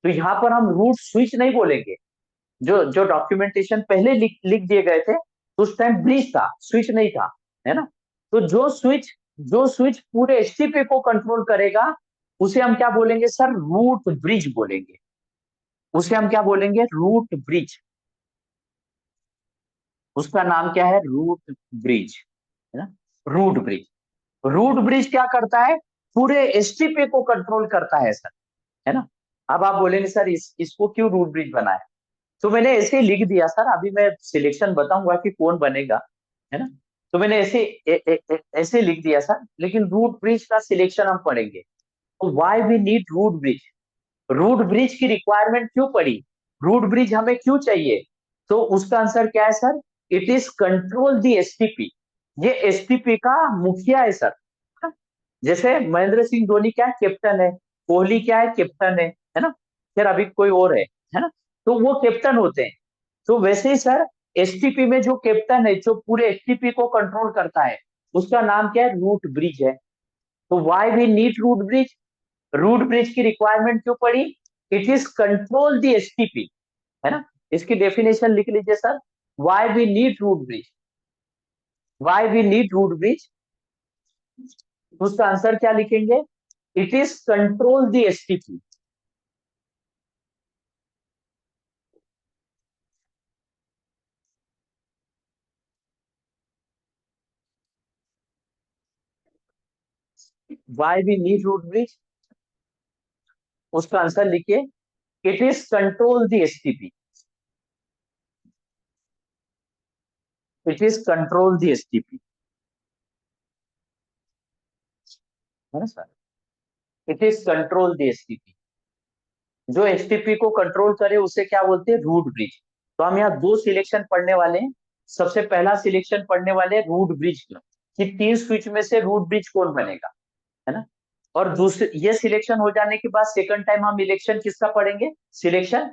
तो यहाँ पर हम रूट स्विच नहीं बोलेंगे, जो जो डॉक्यूमेंटेशन पहले लिख दिए गए थे, तो उस टाइम ब्रिज था, स्विच नहीं था, है ना? तो जो स्विच पूरे एसटीपी को कंट्रोल करेगा, उसे हम क्या बोलेंगे सर, रूट ब्रिज बोलेंगे, उसे हम क्या बोलेंगे, रूट ब्रिज। उसका नाम क्या है, रूट ब्रिज, है ना, रूट ब्रिज। रूट ब्रिज क्या करता है, पूरे एसटीपी को कंट्रोल करता है सर, है ना। अब आप बोलेंगे सर इसको क्यों रूट ब्रिज बनाया, तो मैंने ऐसे ही लिख दिया सर, अभी मैं सिलेक्शन बताऊंगा कि कौन बनेगा, है ना। तो मैंने ऐसे लिख दिया सर, लेकिन रूट ब्रिज का सिलेक्शन हम पढ़ेंगे। तो why we need root bridge, root bridge की रिक्वायरमेंट क्यों पड़ी, रूट ब्रिज हमें क्यों चाहिए, तो उसका आंसर क्या है sir, it is control the STP, ये एसटीपी का मुखिया है सर। जैसे महेंद्र सिंह धोनी क्या है, कैप्टन है, कोहली क्या है, कैप्टन है ना, फिर अभी कोई और है ना, तो वो कैप्टन होते हैं। तो वैसे ही सर एसटीपी में जो कैप्टन है, जो पूरे एसटीपी को कंट्रोल करता है, उसका नाम क्या है, रूट ब्रिज है। तो why we need root bridge, root bridge की रिक्वायरमेंट क्यों पड़ी, it is control the STP, है ना। इसकी डेफिनेशन लिख लीजिए sir, why we need root bridge, why we need root bridge, उसका आंसर क्या लिखेंगे, it is control the STP. Why we need root bridge, उसका आंसर लिखिए, it is control the STP, it is control the STP, है ना sir, it is control the STP. जो एसटीपी को कंट्रोल करे उसे क्या बोलते हैं, रूट ब्रिज। तो हम यहाँ दो सिलेक्शन पढ़ने वाले हैं। सबसे पहला सिलेक्शन पढ़ने वाले रूट ब्रिज का, कि तीन स्विच में से रूट ब्रिज कौन बनेगा, है ना। और दूसरे ये सिलेक्शन हो जाने के बाद सेकंड टाइम हम इलेक्शन किसका पढ़ेंगे, सिलेक्शन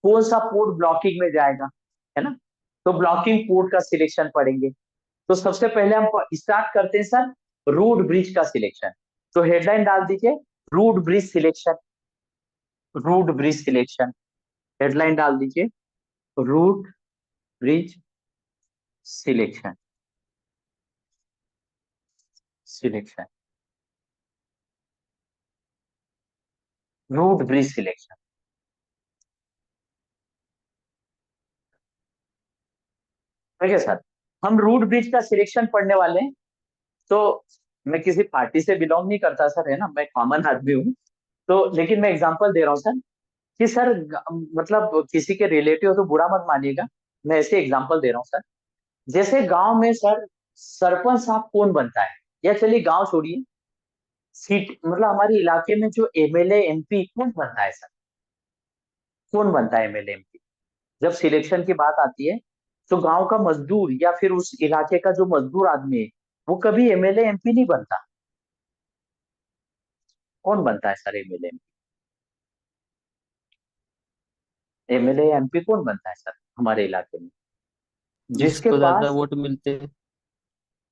कौन सा पोर्ट ब्लॉकिंग में जाएगा, है ना। तो ब्लॉकिंग पोर्ट का सिलेक्शन पढ़ेंगे। तो सबसे पहले हम स्टार्ट करते हैं सर रूट ब्रिज का सिलेक्शन। तो हेडलाइन डाल दीजिए, root bridge selection, root bridge selection, headline डाल दीजिए, root bridge selection, selection, root bridge selection. ठीक है सर, हम रूट ब्रिज का सिलेक्शन पढ़ने वाले हैं। तो मैं किसी पार्टी से बिलोंग नहीं करता सर, है ना, मैं कॉमन आदमी हूँ। तो लेकिन मैं एग्जांपल दे रहा हूँ सर, कि सर मतलब किसी के रिलेटिव हो तो बुरा मत मानिएगा, मैं ऐसे एग्जांपल दे रहा हूँ सर। जैसे गांव में सर सरपंच साहब कौन बनता है, या चलिए गांव छोड़िए, सीट मतलब हमारे इलाके में जो एमएलए एमपी कौन बनता है सर, कौन बनता है एमएलए एमपी। जब सिलेक्शन की बात आती है, तो गांव का मजदूर या फिर उस इलाके का जो मजदूर आदमी है, वो कभी एमएलए एमपी नहीं बनता। कौन बनता है सर एमएलए, एमएलए एमपी कौन बनता है सर हमारे इलाके में, जिसके जिसको ज्यादा पास, वोट मिलते हैं।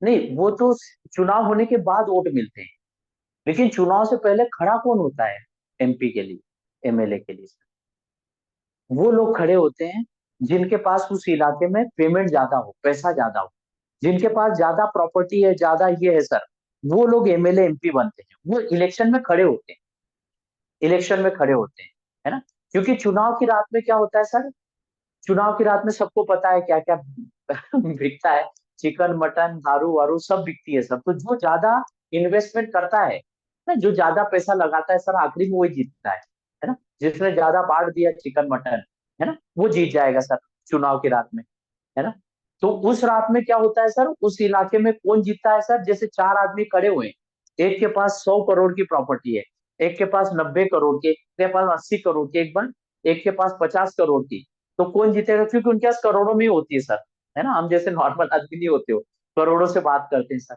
नहीं वो तो चुनाव होने के बाद वोट मिलते हैं, लेकिन चुनाव से पहले खड़ा कौन होता है एमपी के लिए, एमएलए के लिए, वो लोग खड़े होते हैं जिनके पास उस इलाके में पेमेंट ज्यादा हो, पैसा ज्यादा हो, जिनके पास ज्यादा प्रॉपर्टी है, ज्यादा ये है सर, वो लोग एमएलए एमपी बनते हैं, वो इलेक्शन में खड़े होते हैं, इलेक्शन में खड़े होते हैं, है ना। क्योंकि चुनाव की रात में क्या होता है सर, चुनाव की रात में सबको पता है क्या क्या बिकता है, चिकन मटन दारू वारू सब बिकती है सब। तो जो ज्यादा इन्वेस्टमेंट करता है ना, जो ज्यादा पैसा लगाता है सर, आखिरी में वही जीतता है ना। जिसने ज्यादा बांट दिया चिकन मटन, है ना, वो जीत जाएगा सर चुनाव की रात में, है ना। तो उस रात में क्या होता है सर, उस इलाके में कौन जीतता है सर, जैसे चार आदमी खड़े हुए हैं, एक के पास 100 करोड़ की प्रॉपर्टी है, एक के पास 90 करोड़ की, एक के पास 80 करोड़ की, एक के पास 50 करोड़ की। तो कौन जीतेगा, क्योंकि उनके पास करोड़ों में ही होती है सर, है ना, हम जैसे नॉर्मल आदमी नहीं होते हो, करोड़ों से बात करते हैं सर।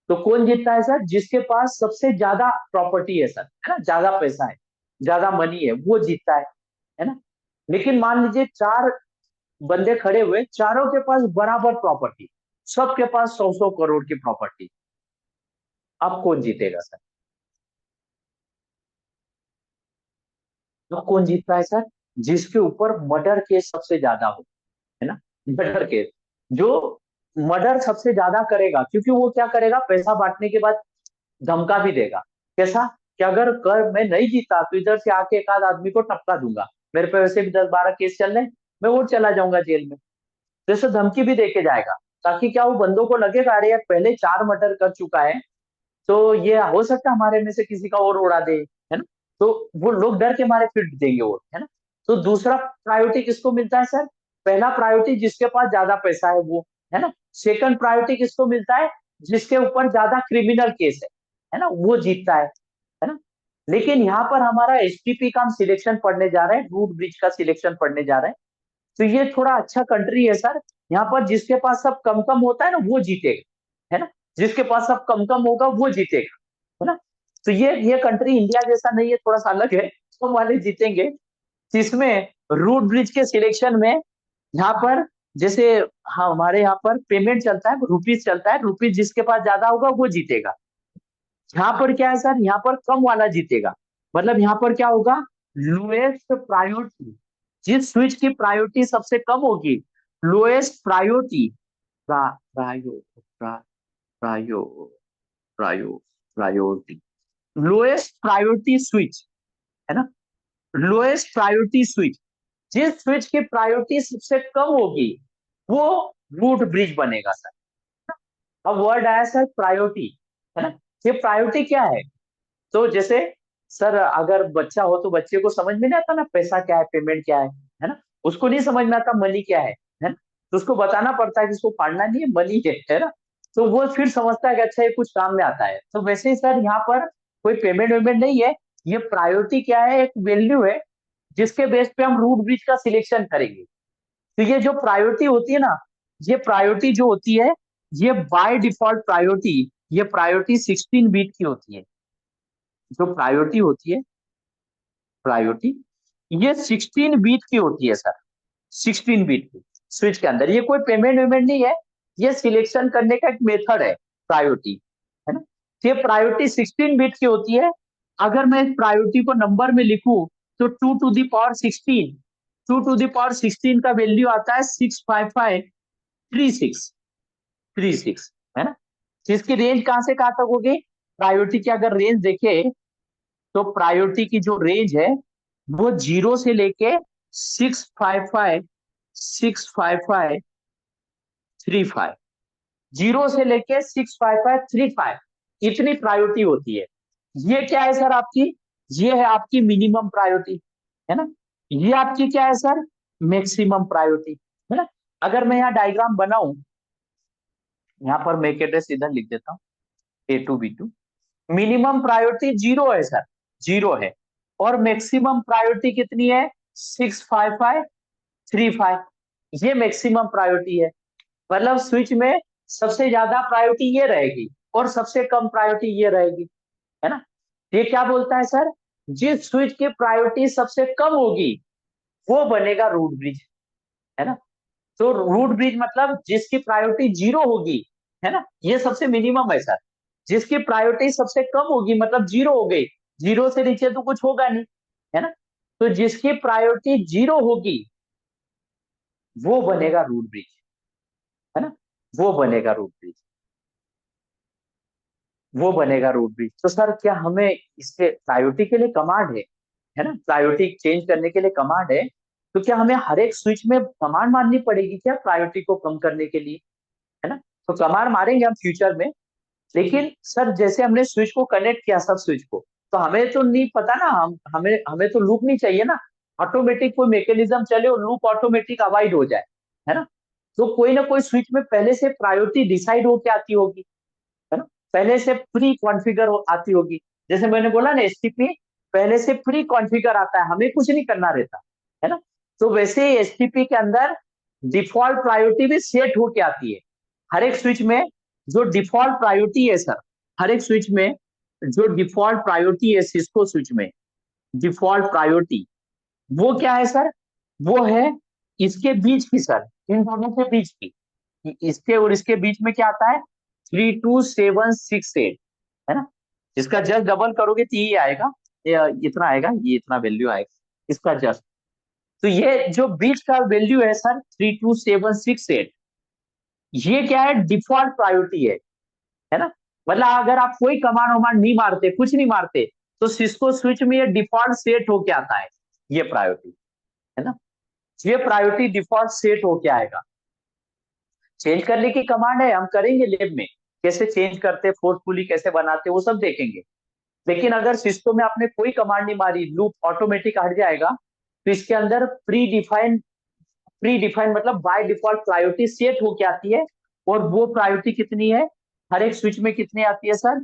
तो कौन जीतता है सर, जिसके पास सबसे ज्यादा प्रॉपर्टी है सर, है ना, ज्यादा पैसा है, ज्यादा मनी है, वो जीतता है ना। लेकिन मान लीजिए चार बंदे खड़े हुए, चारों के पास बराबर प्रॉपर्टी, सबके पास 100 100 करोड़ की प्रॉपर्टी, अब कौन जीतेगा सर, अब कौन जीतता है सर, जिसके ऊपर मर्डर केस सबसे ज्यादा हो, है ना, मर्डर केस, जो मर्डर सबसे ज्यादा करेगा, क्योंकि वो क्या करेगा, पैसा बांटने के बाद धमका भी देगा, कैसा, कि अगर कर मैं नहीं जीता तो इधर से आके एक आध आदमी को टपका दूंगा, मेरे पे वैसे भी 10-12 केस चल रहे हैं, मैं वो चला जाऊंगा जेल में। जैसे धमकी भी देके जाएगा, ताकि क्या वो बंदों को लगेगा अरे यार पहले 4 मर्डर कर चुका है, तो ये हो सकता है हमारे में से किसी का और उड़ा दे, है ना। तो वो लोग डर के मारे फिर देंगे वो, है ना। तो दूसरा प्रायोरिटी किसको मिलता है सर? पहला प्रायोरिटी जिसके पास ज्यादा पैसा है वो, है ना। सेकंड प्रायोरिटी किसको मिलता है? जिसके ऊपर ज्यादा क्रिमिनल केस है ना, वो जीतता है ना। लेकिन यहाँ पर हमारा एसटीपी का हम सिलेक्शन पढ़ने जा रहे हैं, रूट ब्रिज का सिलेक्शन पढ़ने जा रहे हैं। तो ये थोड़ा अच्छा कंट्री है सर। यहाँ पर जिसके पास सब कम कम होता है ना वो जीतेगा, है ना। जिसके पास सब कम कम होगा वो जीतेगा, है ना। तो ये कंट्री इंडिया जैसा नहीं है, थोड़ा सा अलग है, कम वाले जीतेंगे। जिसमें रूट ब्रिज के सिलेक्शन में यहाँ पर जैसे, हाँ हमारे यहाँ पर पेमेंट चलता है, रुपीज चलता है, रुपीज जिसके पास ज्यादा होगा वो जीतेगा। यहाँ पर क्या है सर? यहाँ पर कम वाला जीतेगा। मतलब यहाँ पर क्या होगा? लोएस्ट प्रायोरिटी, जिस स्विच की प्रायोरिटी सबसे कम होगी, लोएस्ट प्रायोरिटी, प्रायो प्रा, प्रायो प्रायो प्रायोरिटी, लोएस्ट प्रायोरिटी स्विच, है ना। लोएस्ट प्रायोरिटी स्विच, जिस स्विच की प्रायोरिटी सबसे कम होगी वो रूट ब्रिज बनेगा सर। अब वर्ड आया सर प्रायोरिटी, है ना। ये प्रायोरिटी क्या है? तो जैसे सर अगर बच्चा हो तो बच्चे को समझ में नहीं आता ना पैसा क्या है, पेमेंट क्या है ना। उसको नहीं समझ में आता मनी क्या है ना। तो उसको बताना पड़ता है कि इसको फाड़ना नहीं है, मनी है ना। तो वो फिर समझता है कि अच्छा ये कुछ काम में आता है। तो वैसे ही सर यहाँ पर कोई पेमेंट वेमेंट नहीं है, ये प्रायोरिटी क्या है, एक वैल्यू है जिसके बेस पे हम रूट ब्रिज का सिलेक्शन करेंगे। तो ये जो प्रायोरिटी होती है ना, ये प्रायोरिटी जो होती है, ये बाय डिफॉल्ट प्रायोरिटी, ये प्रायोरिटी 16 बीट की होती है। जो प्रायोरिटी होती है, प्रायोरिटी, ये 16 बीट की होती है सर। 16 बीट की स्विच के अंदर, ये कोई पेमेंट वेमेंट नहीं है, ये सिलेक्शन करने का एक मेथड है प्रायोरिटी, है ना। तो ये प्रायोरिटी 16 बीट की होती है। अगर मैं इस प्रायोरिटी को नंबर में लिखूं तो 2 to the power 16, 2 to the power 16 का वैल्यू आता है 6553636, है ना। जिसकी रेंज कहां से कहां तक होगी? प्रायोरिटी की अगर रेंज देखे तो प्रायोरिटी की जो रेंज है वो 0 से लेके 65535, 0 से लेके 65535, इतनी प्रायोरिटी होती है। ये क्या है सर आपकी? ये है आपकी मिनिमम प्रायोरिटी, है ना। ये आपकी क्या है सर? मैक्सिमम प्रायोरिटी, है ना। अगर मैं यहाँ डायग्राम बनाऊं, यहाँ पर मैक एड्रेस इधर लिख देता हूँ, A2B2। मिनिमम प्रायोरिटी 0 है सर, 0 है। और मैक्सिमम प्रायोरिटी कितनी है? 65535, ये मैक्सिमम प्रायोरिटी है। मतलब स्विच में सबसे ज्यादा प्रायोरिटी ये रहेगी और सबसे कम प्रायोरिटी ये रहेगी, है ना। ये क्या बोलता है सर? जिस स्विच की प्रायोरिटी सबसे कम होगी वो बनेगा रूट ब्रिज, है ना। तो रूट ब्रिज मतलब जिसकी प्रायोरिटी 0 होगी, है ना, ये सबसे मिनिमम है सर। जिसकी प्रायोरिटी सबसे कम होगी मतलब 0 हो गई, 0 से नीचे तो कुछ होगा नहीं, है ना। तो जिसकी प्रायोरिटी 0 होगी वो बनेगा रूट ब्रिज, है ना। वो बनेगा रूट ब्रिज, वो बनेगा रूट ब्रिज। तो सर क्या हमें इसके प्रायोरिटी के लिए कमांड है ना, प्रायोरिटी चेंज करने के लिए कमांड है। तो क्या हमें हर एक स्विच में कमांड मारनी पड़ेगी क्या प्रायोरिटी को कम करने के लिए, है ना। तो कमांड मारेंगे हम फ्यूचर में। लेकिन सर जैसे हमने स्विच को कनेक्ट किया सब स्विच को, तो हमें तो नहीं पता ना, हम हमें हमें तो लूप नहीं चाहिए ना। ऑटोमेटिक कोई मैकेनिज्म चले और लूप ऑटोमेटिक अवॉइड हो जाए, है ना। तो कोई ना कोई स्विच में पहले से प्रायोरिटी डिसाइड होके आती होगी, है ना। पहले से प्री कॉन्फ़िगर आती होगी। जैसे मैंने बोला ना एसटीपी पहले से प्री कॉन्फ़िगर आता है, हमें कुछ नहीं करना रहता, है ना। तो वैसे ही एसटीपी के अंदर डिफॉल्ट प्रायोरिटी भी सेट होके आती है। हर एक स्विच में जो डिफॉल्ट प्रायोरिटी है सर, हर एक स्विच में जो डिफॉल्ट प्रायोरिटी है सिस्को स्विच में, डिफॉल्ट प्रायोरिटी वो क्या है सर? वो है इसके बीच की सर, इन दोनों के बीच की, इसके और इसके बीच में क्या आता है? 32768, है ना। इसका जस्ट डबल करोगे तो ये आएगा, ये इतना आएगा, ये इतना वैल्यू आएगा इसका जस्ट। तो ये जो बीच का वैल्यू है सर 32768, ये क्या है? डिफॉल्ट प्रायोरिटी है ना। मतलब अगर आप कोई कमांड वमांड नहीं मारते, कुछ नहीं मारते, तो सिस्को स्विच में ये डिफॉल्ट सेट होके आता है ये प्रायोरिटी, है ना। ये प्रायोरिटी डिफॉल्ट सेट होके आएगा। चेंज करने की कमांड है, हम करेंगे लैब में, कैसे चेंज करते फोर्सफुली कैसे बनाते वो सब देखेंगे। लेकिन अगर सिस्टम में आपने कोई कमांड नहीं मारी, लूप ऑटोमेटिक हट जाएगा। तो इसके अंदर प्री डिफाइन मतलब बाय डिफॉल्ट प्रायोरिटी सेट होके आती है। और वो प्रायोरिटी कितनी है, हर एक स्विच में कितनी आती है सर,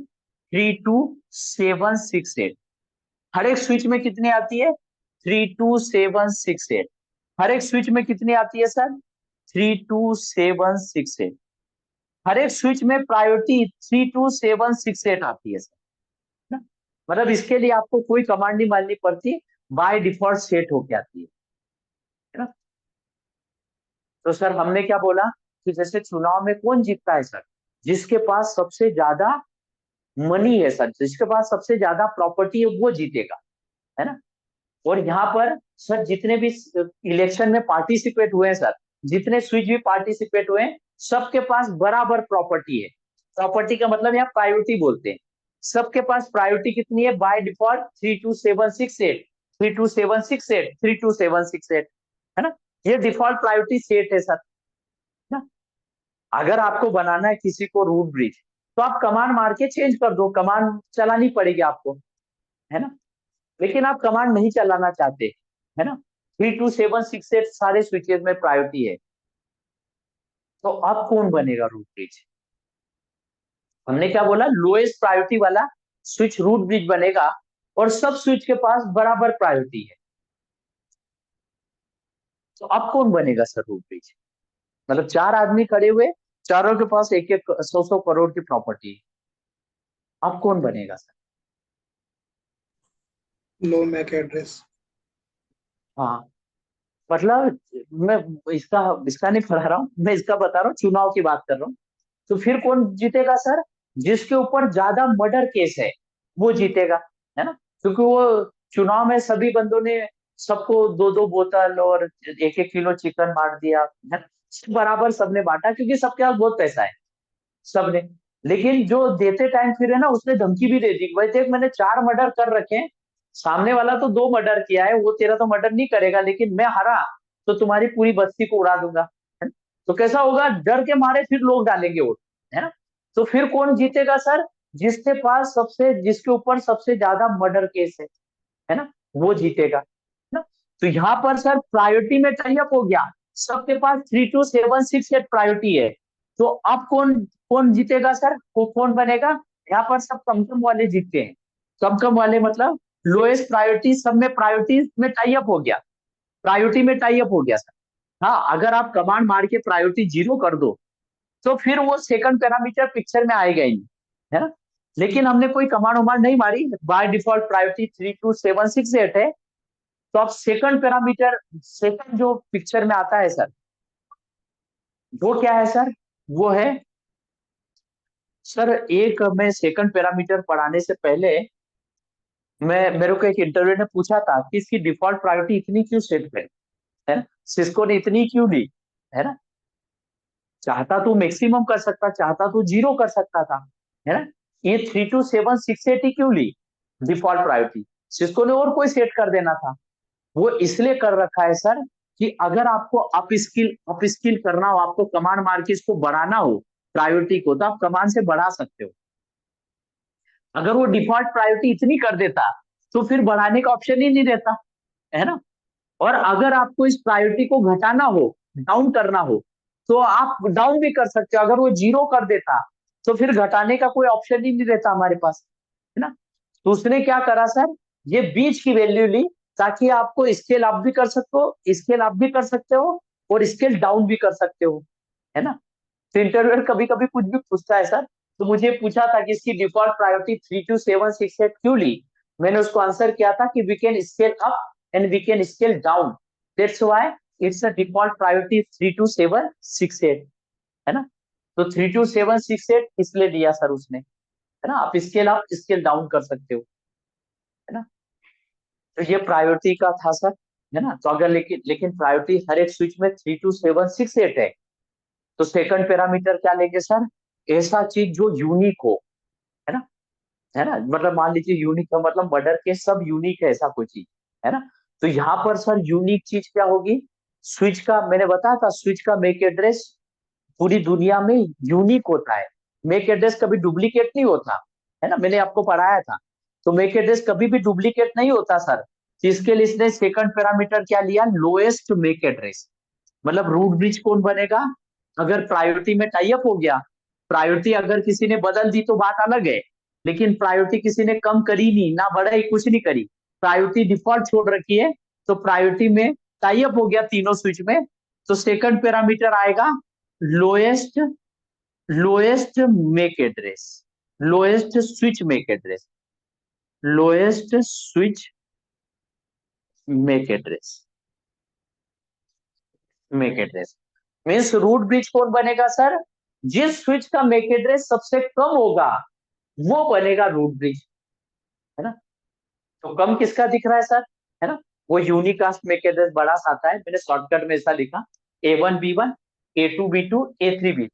32768। हर एक स्विच में कितनी आती है, 32768। हर एक स्विच में कितनी आती है सर, 32768। हर एक स्विच में प्रायोरिटी 32768 आती है सर, ना? मतलब इसके लिए आपको कोई कमांड नहीं माननी पड़ती, बाय डिफॉल्ट सेट होके आती है ना। तो सर हमने क्या बोला कि जैसे चुनाव में कौन जीतता है सर, जिसके पास सबसे ज्यादा मनी है सर, जिसके पास सबसे ज्यादा प्रॉपर्टी है वो जीतेगा, है ना। और यहाँ पर सर जितने भी इलेक्शन में पार्टिसिपेट हुए हैं सर, जितने स्विच भी पार्टिसिपेट हुए हैं, सबके पास बराबर प्रॉपर्टी है। प्रॉपर्टी का मतलब यहाँ प्रायोरिटी बोलते हैं। सबके पास प्रायोरिटी कितनी है, बाय डिफॉल्ट 32768, 32768, 32768, है ना। ये डिफॉल्ट प्रायोरिटी सेट है सर, ना। अगर आपको बनाना है किसी को रूट ब्रिज, तो आप कमांड मार के चेंज कर दो, कमांड चलानी पड़ेगी आपको, है ना। लेकिन आप कमांड नहीं चलाना चाहते, है ना, 32768 सारे स्विचेस में प्रायोरिटी है, तो अब कौन बनेगा रूट ब्रिज। हमने क्या बोला, लोएस्ट प्रायोरिटी वाला स्विच रूट ब्रिज बनेगा, और सब स्विच के पास बराबर प्रायोरिटी है। तो अब कौन बनेगा सर रूट ब्रिज, मतलब चार आदमी खड़े हुए, चारों के पास एक एक 100 करोड़ की प्रॉपर्टी है, अब कौन बनेगा सर। No Mac address. हाँ, मतलब मैं इसका इसका नहीं पढ़ा रहा हूँ, मैं इसका बता रहा हूँ, चुनाव की बात कर रहा हूँ। तो फिर कौन जीतेगा सर, जिसके ऊपर ज्यादा मर्डर केस है वो जीतेगा, है ना। क्योंकि वो चुनाव में सभी बंदों ने सबको दो दो बोतल और एक एक किलो चिकन बांट दिया, है ना? बराबर सबने बांटा क्योंकि सबके पास बहुत पैसा है, सबने। लेकिन जो देते टाइम फिर है ना, उसने धमकी भी दे दी, भाई देख मैंने 4 मर्डर कर रखे हैं, सामने वाला तो 2 मर्डर किया है, वो तेरा तो मर्डर नहीं करेगा, लेकिन मैं हरा तो तुम्हारी पूरी बस्ती को उड़ा दूंगा, है ना? तो कैसा होगा, डर के मारे फिर लोग डालेंगे वोट, है ना। तो फिर कौन जीतेगा सर, जिसके पास सबसे जिसके ऊपर सबसे ज्यादा मर्डर केस है ना, वो जीतेगा, है ना। तो यहाँ पर सर प्रायोरिटी में टाई अप हो गया, सबके पास 32768 प्रायोरिटी है। तो अब कौन कौन जीतेगा सर, कौन बनेगा, यहाँ पर सब कम कम वाले जीतते हैं। कम कम वाले मतलब लोएस्ट प्रायोरिटी, सब में प्रायोरिटी में टाई अप हो गया, प्रायोरिटी में टाई अप हो गया सर। हाँ, अगर आप कमांड मार के प्रायोरिटी 0 कर दो, तो फिर वो सेकंड पैरामीटर पिक्चर में आएगा ही नहीं, है ना। लेकिन हमने कोई कमांड वमांड नहीं मारी, बाय डिफॉल्ट प्रायोरिटी 32768 है। तो अब सेकंड पैरामीटर, सेकंड जो पिक्चर में आता है सर, वो क्या है सर, वो है सर, एक मैं सेकंड पैरामीटर पढ़ाने से पहले मैं मेरे को एक इंटरव्यू ने पूछा था कि इसकी डिफॉल्ट प्रायोरिटी इतनी क्यों सेट करी, है ना? सिस्को ने इतनी क्यों ली, है ना। चाहता तो मैक्सिमम कर सकता, चाहता तो 0 कर सकता था, है ना। ये 32768 ही क्यों ली डिफॉल्ट प्रायोरिटी, सिस्को ने और कोई सेट कर देना था। वो इसलिए कर रखा है सर कि अगर आपको अप स्किल करना हो, आपको कमांड मार के इसको बढ़ाना हो प्रायोरिटी को, तो आप कमांड से बढ़ा सकते हो। अगर वो डिफॉल्ट प्रायोरिटी इतनी कर देता, तो फिर बढ़ाने का ऑप्शन ही नहीं रहता, है ना। और अगर आपको इस प्रायोरिटी को घटाना हो, डाउन करना हो, तो आप डाउन भी कर सकते हो। अगर वो 0 कर देता, तो फिर घटाने का कोई ऑप्शन ही नहीं रहता हमारे पास, है ना। तो उसने क्या करा सर, ये बीच की वैल्यू ली, ताकि आपको स्केल अप भी कर सकते हो, स्केल अप भी कर सकते हो, और स्केल डाउन भी कर सकते हो, है ना। तो इंटरव्यूअर कभी कभी कुछ भी पूछता है सर, तो मुझे पूछा था कि इसकी डिफॉल्ट प्रायोरिटी 32768 क्यों ली। मैंने उसको आंसर किया था कि we can scale up and we can scale down, that's why it's a default priority 32768, है ना। तो 32768 इसलिए दिया सर उसने, है ना। आप स्केल अप स्केल डाउन कर सकते हो, है ना। तो ये प्रायोरिटी का था सर, है ना। तो अगर लेकिन लेकिन प्रायोरिटी हर एक स्विच में 32768 है, तो सेकंड पैरामीटर क्या लेंगे सर, ऐसा चीज जो यूनिक हो, है ना, है ना। मतलब मान लीजिए यूनिक का मतलब मर्डर के सब यूनिक है, ऐसा कोई चीज, है ना। तो यहाँ पर सर यूनिक चीज क्या होगी, स्विच का, मैंने बताया था स्विच का मैक एड्रेस पूरी दुनिया में यूनिक होता है। मैक एड्रेस कभी डुप्लीकेट नहीं होता, है ना, मैंने आपको पढ़ाया था। तो मैक एड्रेस कभी भी डुप्लीकेट नहीं होता सर। तो इसके लिए इसने सेकंड पैरामीटर क्या लिया, लोएस्ट मैक एड्रेस। मतलब रूट ब्रिज कौन बनेगा, अगर प्रायोरिटी में टाई अप हो गया, प्रायोरिटी अगर किसी ने बदल दी तो बात अलग है, लेकिन प्रायोरिटी किसी ने कम करी नहीं, ना बढ़ाई, कुछ नहीं करी, प्रायोरिटी डिफॉल्ट छोड़ रखी है, तो प्रायोरिटी में टाई अप हो गया तीनों स्विच में, तो सेकंड पैरामीटर आएगा lowest, lowest MAC address, lowest switch MAC address, lowest switch MAC address, MAC address means root bridge कौन बनेगा सर, जिस स्विच का मेक एड्रेस सबसे कम होगा वो बनेगा रूट ब्रिज, है ना। तो कम किसका दिख रहा है सर, है ना, वो यूनिकास्ट मेक एड्रेस बड़ा सा आता है, मैंने शॉर्टकट में ऐसा लिखा A1B1 A2B2 A3B3,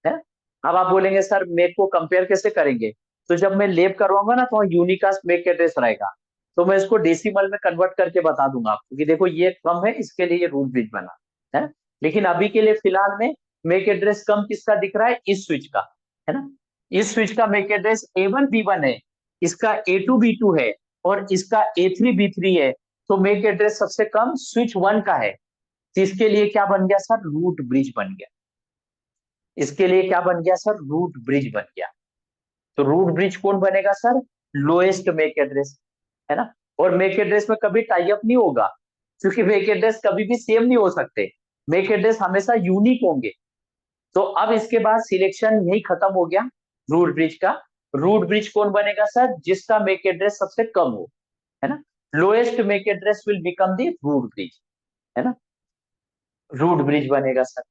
है ना। अब आप बोलेंगे सर मेक को कंपेयर कैसे करेंगे, तो जब मैं लेब करवाऊंगा ना तो यूनिकास्ट मेक एड्रेस रहेगा, तो मैं इसको डेसिमल में कन्वर्ट करके बता दूंगा आपको कि देखो ये कम है, इसके लिए ये रूट ब्रिज बना है। लेकिन अभी के लिए फिलहाल में मेक एड्रेस कम किसका दिख रहा है, इस स्विच का, है ना। इस स्विच का मेक एड्रेस A1B1 है, इसका A2B2 है और इसका A3B3 है, तो मेक एड्रेस सबसे कम स्विच 1 का है, तो इसके लिए क्या बन गया सर, रूट ब्रिज बन गया। इसके लिए क्या बन गया सर, रूट ब्रिज बन गया। तो रूट ब्रिज कौन बनेगा सर, लोएस्ट मेक एड्रेस, है ना। और मेक एड्रेस में कभी टाई अप नहीं होगा, क्योंकि मेक एड्रेस कभी भी सेम नहीं हो सकते, मेक एड्रेस हमेशा यूनिक होंगे। तो अब इसके बाद सिलेक्शन यही खत्म हो गया रूट ब्रिज का। रूट ब्रिज कौन बनेगा सर, जिसका मेक एड्रेस सबसे कम हो, है ना। Lowest MAC address will become the root bridge, है ना, रूट ब्रिज बनेगा सर।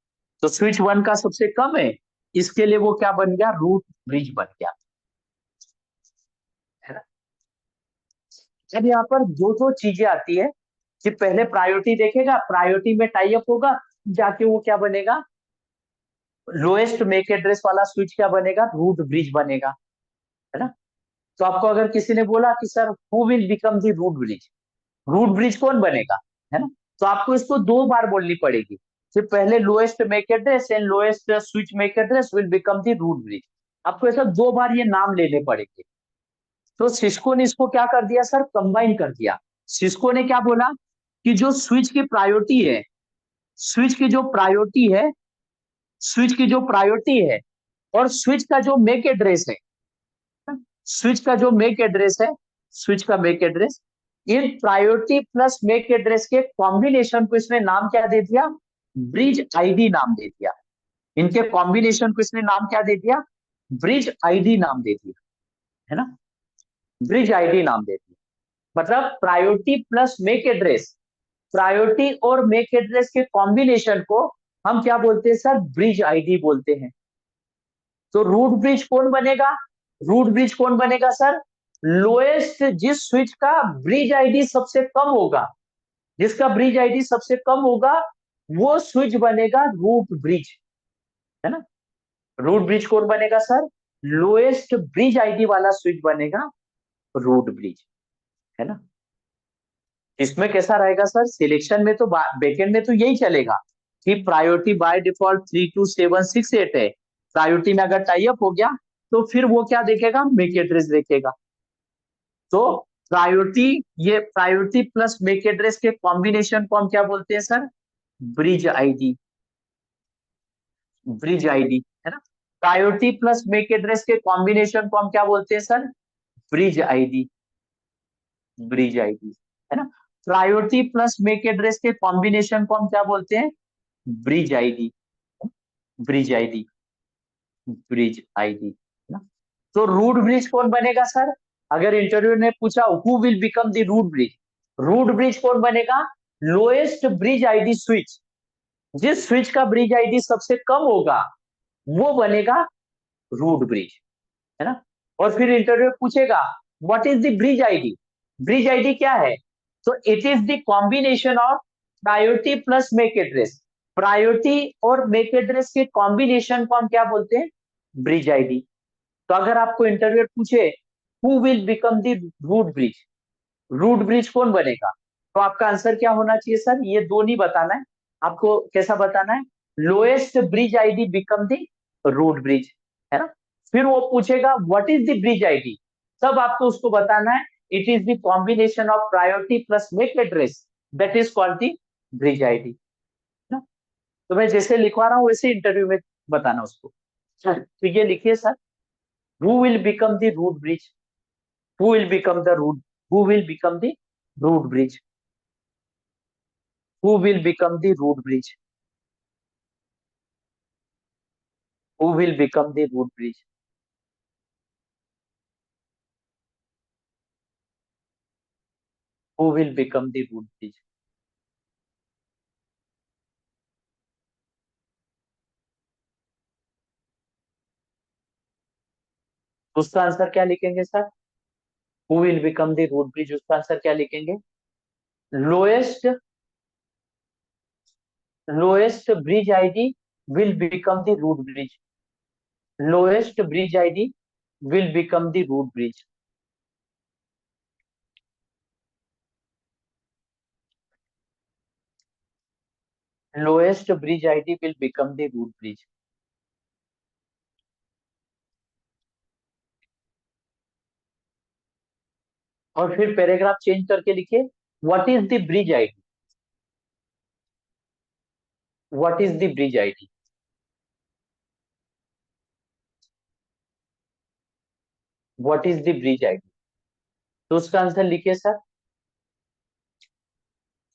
तो स्विच 1 का सबसे कम है, इसके लिए वो क्या बन गया, रूट ब्रिज बन गया, है ना। अब यहाँ पर दो दो चीजें आती है कि पहले प्रायोरिटी देखेगा, प्रायोरिटी में टाई अप होगा, जाके वो क्या बनेगा, लोएस्ट मेक एड्रेस वाला स्विच क्या बनेगा, रूट ब्रिज बनेगा, है ना। तो आपको अगर किसी ने बोला कि sir who will become the root bridge, root bridge कौन बनेगा, है ना, तो आपको इसको दो बार बोलनी पड़ेगी कि पहले lowest MAC address and lowest switch MAC address will become the root bridge. आपको ऐसा दो बार ये नाम लेने पड़ेंगे। तो सिस्को ने इसको क्या कर दिया सर, कंबाइन कर दिया। सिस्को ने क्या बोला कि जो स्विच की प्रायोरिटी है, स्विच की जो प्रायोरिटी है, स्विच की जो प्रायोरिटी है और स्विच का जो मेक एड्रेस है, स्विच का जो मेक एड्रेस है, स्विच का मेक एड्रेस, इन प्रायोरिटी प्लस मेक एड्रेस के कॉम्बिनेशन को इसने नाम क्या दे दिया, ब्रिज आईडी नाम दे दिया। इनके कॉम्बिनेशन को इसने नाम क्या दे दिया, ब्रिज आईडी नाम दे दिया, है ना, ब्रिज आईडी नाम दे दिया। मतलब priority plus MAC address, priority और मेक एड्रेस के कॉम्बिनेशन को हम क्या बोलते हैं सर, ब्रिज आईडी बोलते हैं। तो रूट ब्रिज कौन बनेगा, रूट ब्रिज कौन बनेगा सर, लोएस्ट, जिस स्विच का ब्रिज आईडी सबसे कम होगा, जिसका ब्रिज आईडी सबसे कम होगा वो स्विच बनेगा रूट ब्रिज, है ना। रूट ब्रिज कौन बनेगा सर, लोएस्ट ब्रिज आईडी वाला स्विच बनेगा रूट ब्रिज, है ना। इसमें कैसा रहेगा सर, सिलेक्शन में तो बैकेंड में तो यही चलेगा कि प्रायोरिटी बाय डिफॉल्ट 32768 है, प्रायोरिटी में अगर टाई अप हो गया तो फिर वो क्या देखेगा, मेक एड्रेस देखेगा। तो प्रायोरिटी, ये प्रायोरिटी प्लस मेक एड्रेस के कॉम्बिनेशन को हम क्या बोलते हैं sir, bridge ID, bridge ID, है ना। प्रायोरिटी प्लस मेक एड्रेस के कॉम्बिनेशन को हम क्या बोलते हैं sir, bridge ID, bridge ID, है ना। प्रायोरिटी प्लस मेक एड्रेस के कॉम्बिनेशन को हम क्या बोलते हैं, bridge ID, bridge ID, bridge ID, है ना। तो रूट ब्रिज कौन बनेगा सर, अगर इंटरव्यू ने पूछा who will become the root bridge, root bridge कौन बनेगा, लोएस्ट ब्रिज आईडी स्विच, जिस स्विच का ब्रिज आईडी सबसे कम होगा वो बनेगा रूट ब्रिज, है ना। और फिर इंटरव्यू पूछेगा what is the bridge ID, bridge ID क्या है, तो it is the combination of priority plus MAC address, priority और मेक एड्रेस के कॉम्बिनेशन को हम क्या बोलते हैं, ब्रिज आईडी। तो अगर आपको इंटरव्यू पूछे who will become the root bridge, root bridge कौन बनेगा, तो आपका आंसर क्या होना चाहिए सर? ये दो नहीं बताना है आपको, कैसा बताना है? Lowest bridge ID become the root bridge, है ना? फिर वो पूछेगा what is the bridge ID, तब आपको उसको बताना है it is the combination of priority plus MAC address that is called the bridge ID ना। तो मैं जैसे लिखवा रहा हूँ वैसे इंटरव्यू में बताना उसको। तो ये लिखिए sir, who will become the root bridge, who will become the root, who will become the root bridge, who will become the root bridge, who will become the root bridge, who will become the root bridge? उसका आंसर क्या लिखेंगे sir? who will become the root bridge, उसका आंसर क्या लिखेंगे? lowest lowest bridge id will become the root bridge, lowest bridge id will become the root bridge, lowest bridge id will become the root bridge. और फिर पैराग्राफ चेंज करके लिखिए what is the bridge ID, what is the bridge ID, what is the bridge ID. तो उसका आंसर लिखिए sir,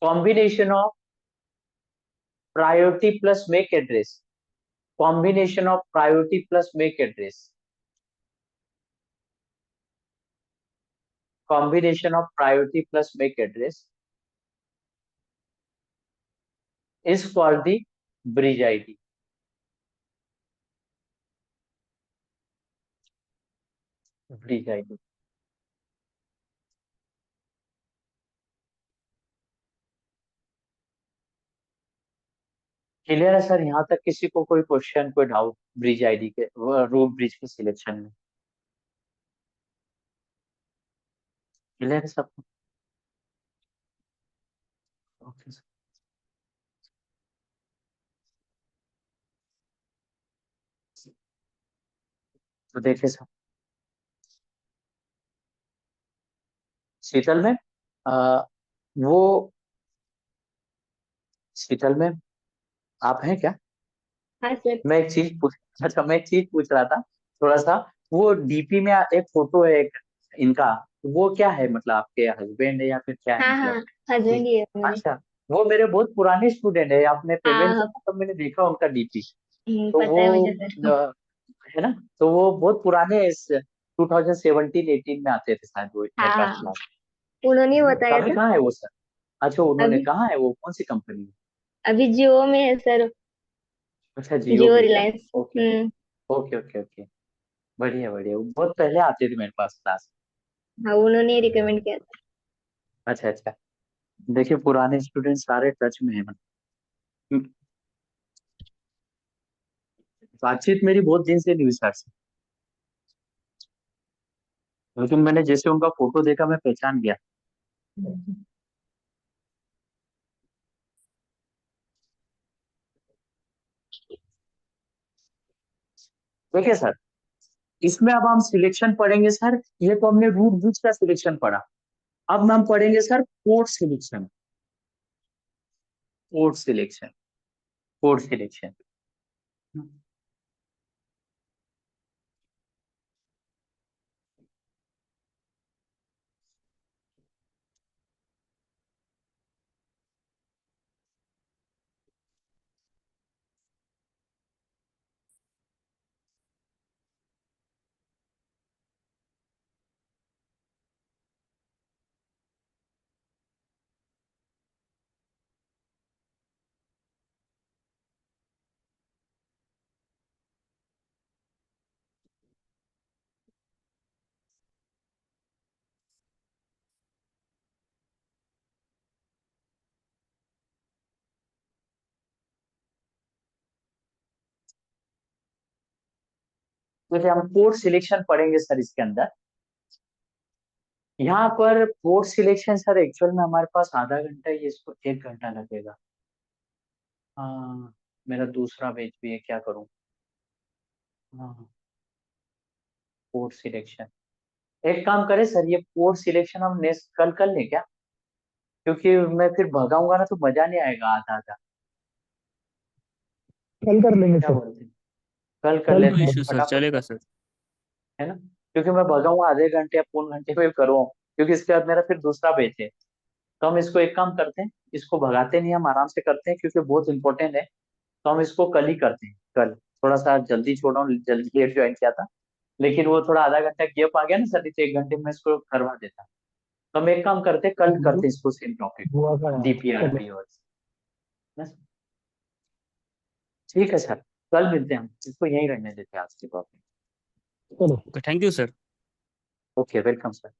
combination of priority plus MAC address, combination of priority plus make address, combination of priority plus make address is called the bridge id, bridge id। Clear है सर? यहाँ तक किसी को कोई क्वेश्चन, कोई डाउट ब्रिज आईडी के, रूट ब्रिज के सिलेक्शन में? क्लियर है सबको? Okay sir. तो देखिए सर, शीतल में वो, शीतल में आप हैं क्या? हाँ सर। मैं एक चीज पूछ, अच्छा मैं एक चीज पूछ रहा था थोड़ा सा। वो डीपी में एक फोटो है एक इनका, वो क्या है? मतलब आपके हस्बैंड है या फिर क्या है हाँ हाँ, मतलब? हस्बैंड ही है मेरे। अच्छा, वो मेरे बहुत पुराने स्टूडेंट है, आपने पेमेंट हाँ, किया तब मैंने देखा उनका डीपी। तो पता है मुझे वो सर। है ना, तो वो बहुत पुराने इस 2017-18 में आते थे शायद वो हाँ मेरे पास हाँ, क्लास। उन्होंने ही बताया अभी था। कहाँ है वो सर? अच्छा, उन्होंने, अभी कहाँ है वो, कौन सी कंपनी में? अभी जियो में है सर। अच्छा, जियो जियो में क्या? Reliance. Okay okay okay okay, बढ़िया बढ़िया, वो बहुत पहले आते थे मेरे पास क्लास। हाँ, उन्होंने ही रिकमेंड किया था। अच्छा अच्छा, देखिए पुराने स्टूडेंट सारे टच में है मतलब। बातचीत मेरी बहुत दिन से नहीं हुई सर से, लेकिन मैंने जैसे उनका फोटो देखा मैं पहचान गया। देखिए सर, इसमें अब हम सिलेक्शन पढ़ेंगे सर, ये तो हमने रूट ब्रिज का सिलेक्शन पढ़ा। अब हम पढ़ेंगे sir code selection, code selection, code selection. देखिए हम कोड सिलेक्शन पढ़ेंगे सर इसके अंदर। यहाँ पर पोर्ट सिलेक्शन सर एक्चुअल में हमारे पास आधा घंटा है, ये इसको 1 घंटा लगेगा। हाँ, मेरा दूसरा पेज भी है, क्या करूँ। हाँ, पोर्ट सिलेक्शन एक काम करें सर, ये पोर्ट सिलेक्शन हम नेक्स्ट कल कर लें क्या, क्योंकि मैं फिर भगाऊंगा ना तो मजा नहीं आएगा आधा आधा। कल कर लेंगे क्या सर। बोलते हैं, कल कर कल लेते नो हैं इश्यू सर, फटाफट, चलेगा सर। है ना, क्योंकि मैं भगाऊंगा आधे घंटे या पौन घंटे में करूँ, क्योंकि इसके बाद मेरा फिर दूसरा पेज है। तो हम इसको एक काम करते हैं, इसको भगाते नहीं, हम आराम से करते हैं क्योंकि बहुत इंपॉर्टेंट है। तो हम इसको कल ही करते हैं, कल थोड़ा सा जल्दी छोड़ा हूँ, जल्दी लेट ज्वाइन किया था, लेकिन वो थोड़ा आधा घंटा गैप आ गया ना सर, नहीं तो 1 घंटे में इसको करवा देता। तो हम एक काम करते हैं, कल करते हैं इसको सेम टॉपिक, बुआ का है। डीपीआरपी और बस। ठीक है सर, कल मिलते हैं, हम इसको यहीं रहने देते हैं आज के टॉपिक। चलो। Okay, thank you sir. Okay, welcome sir.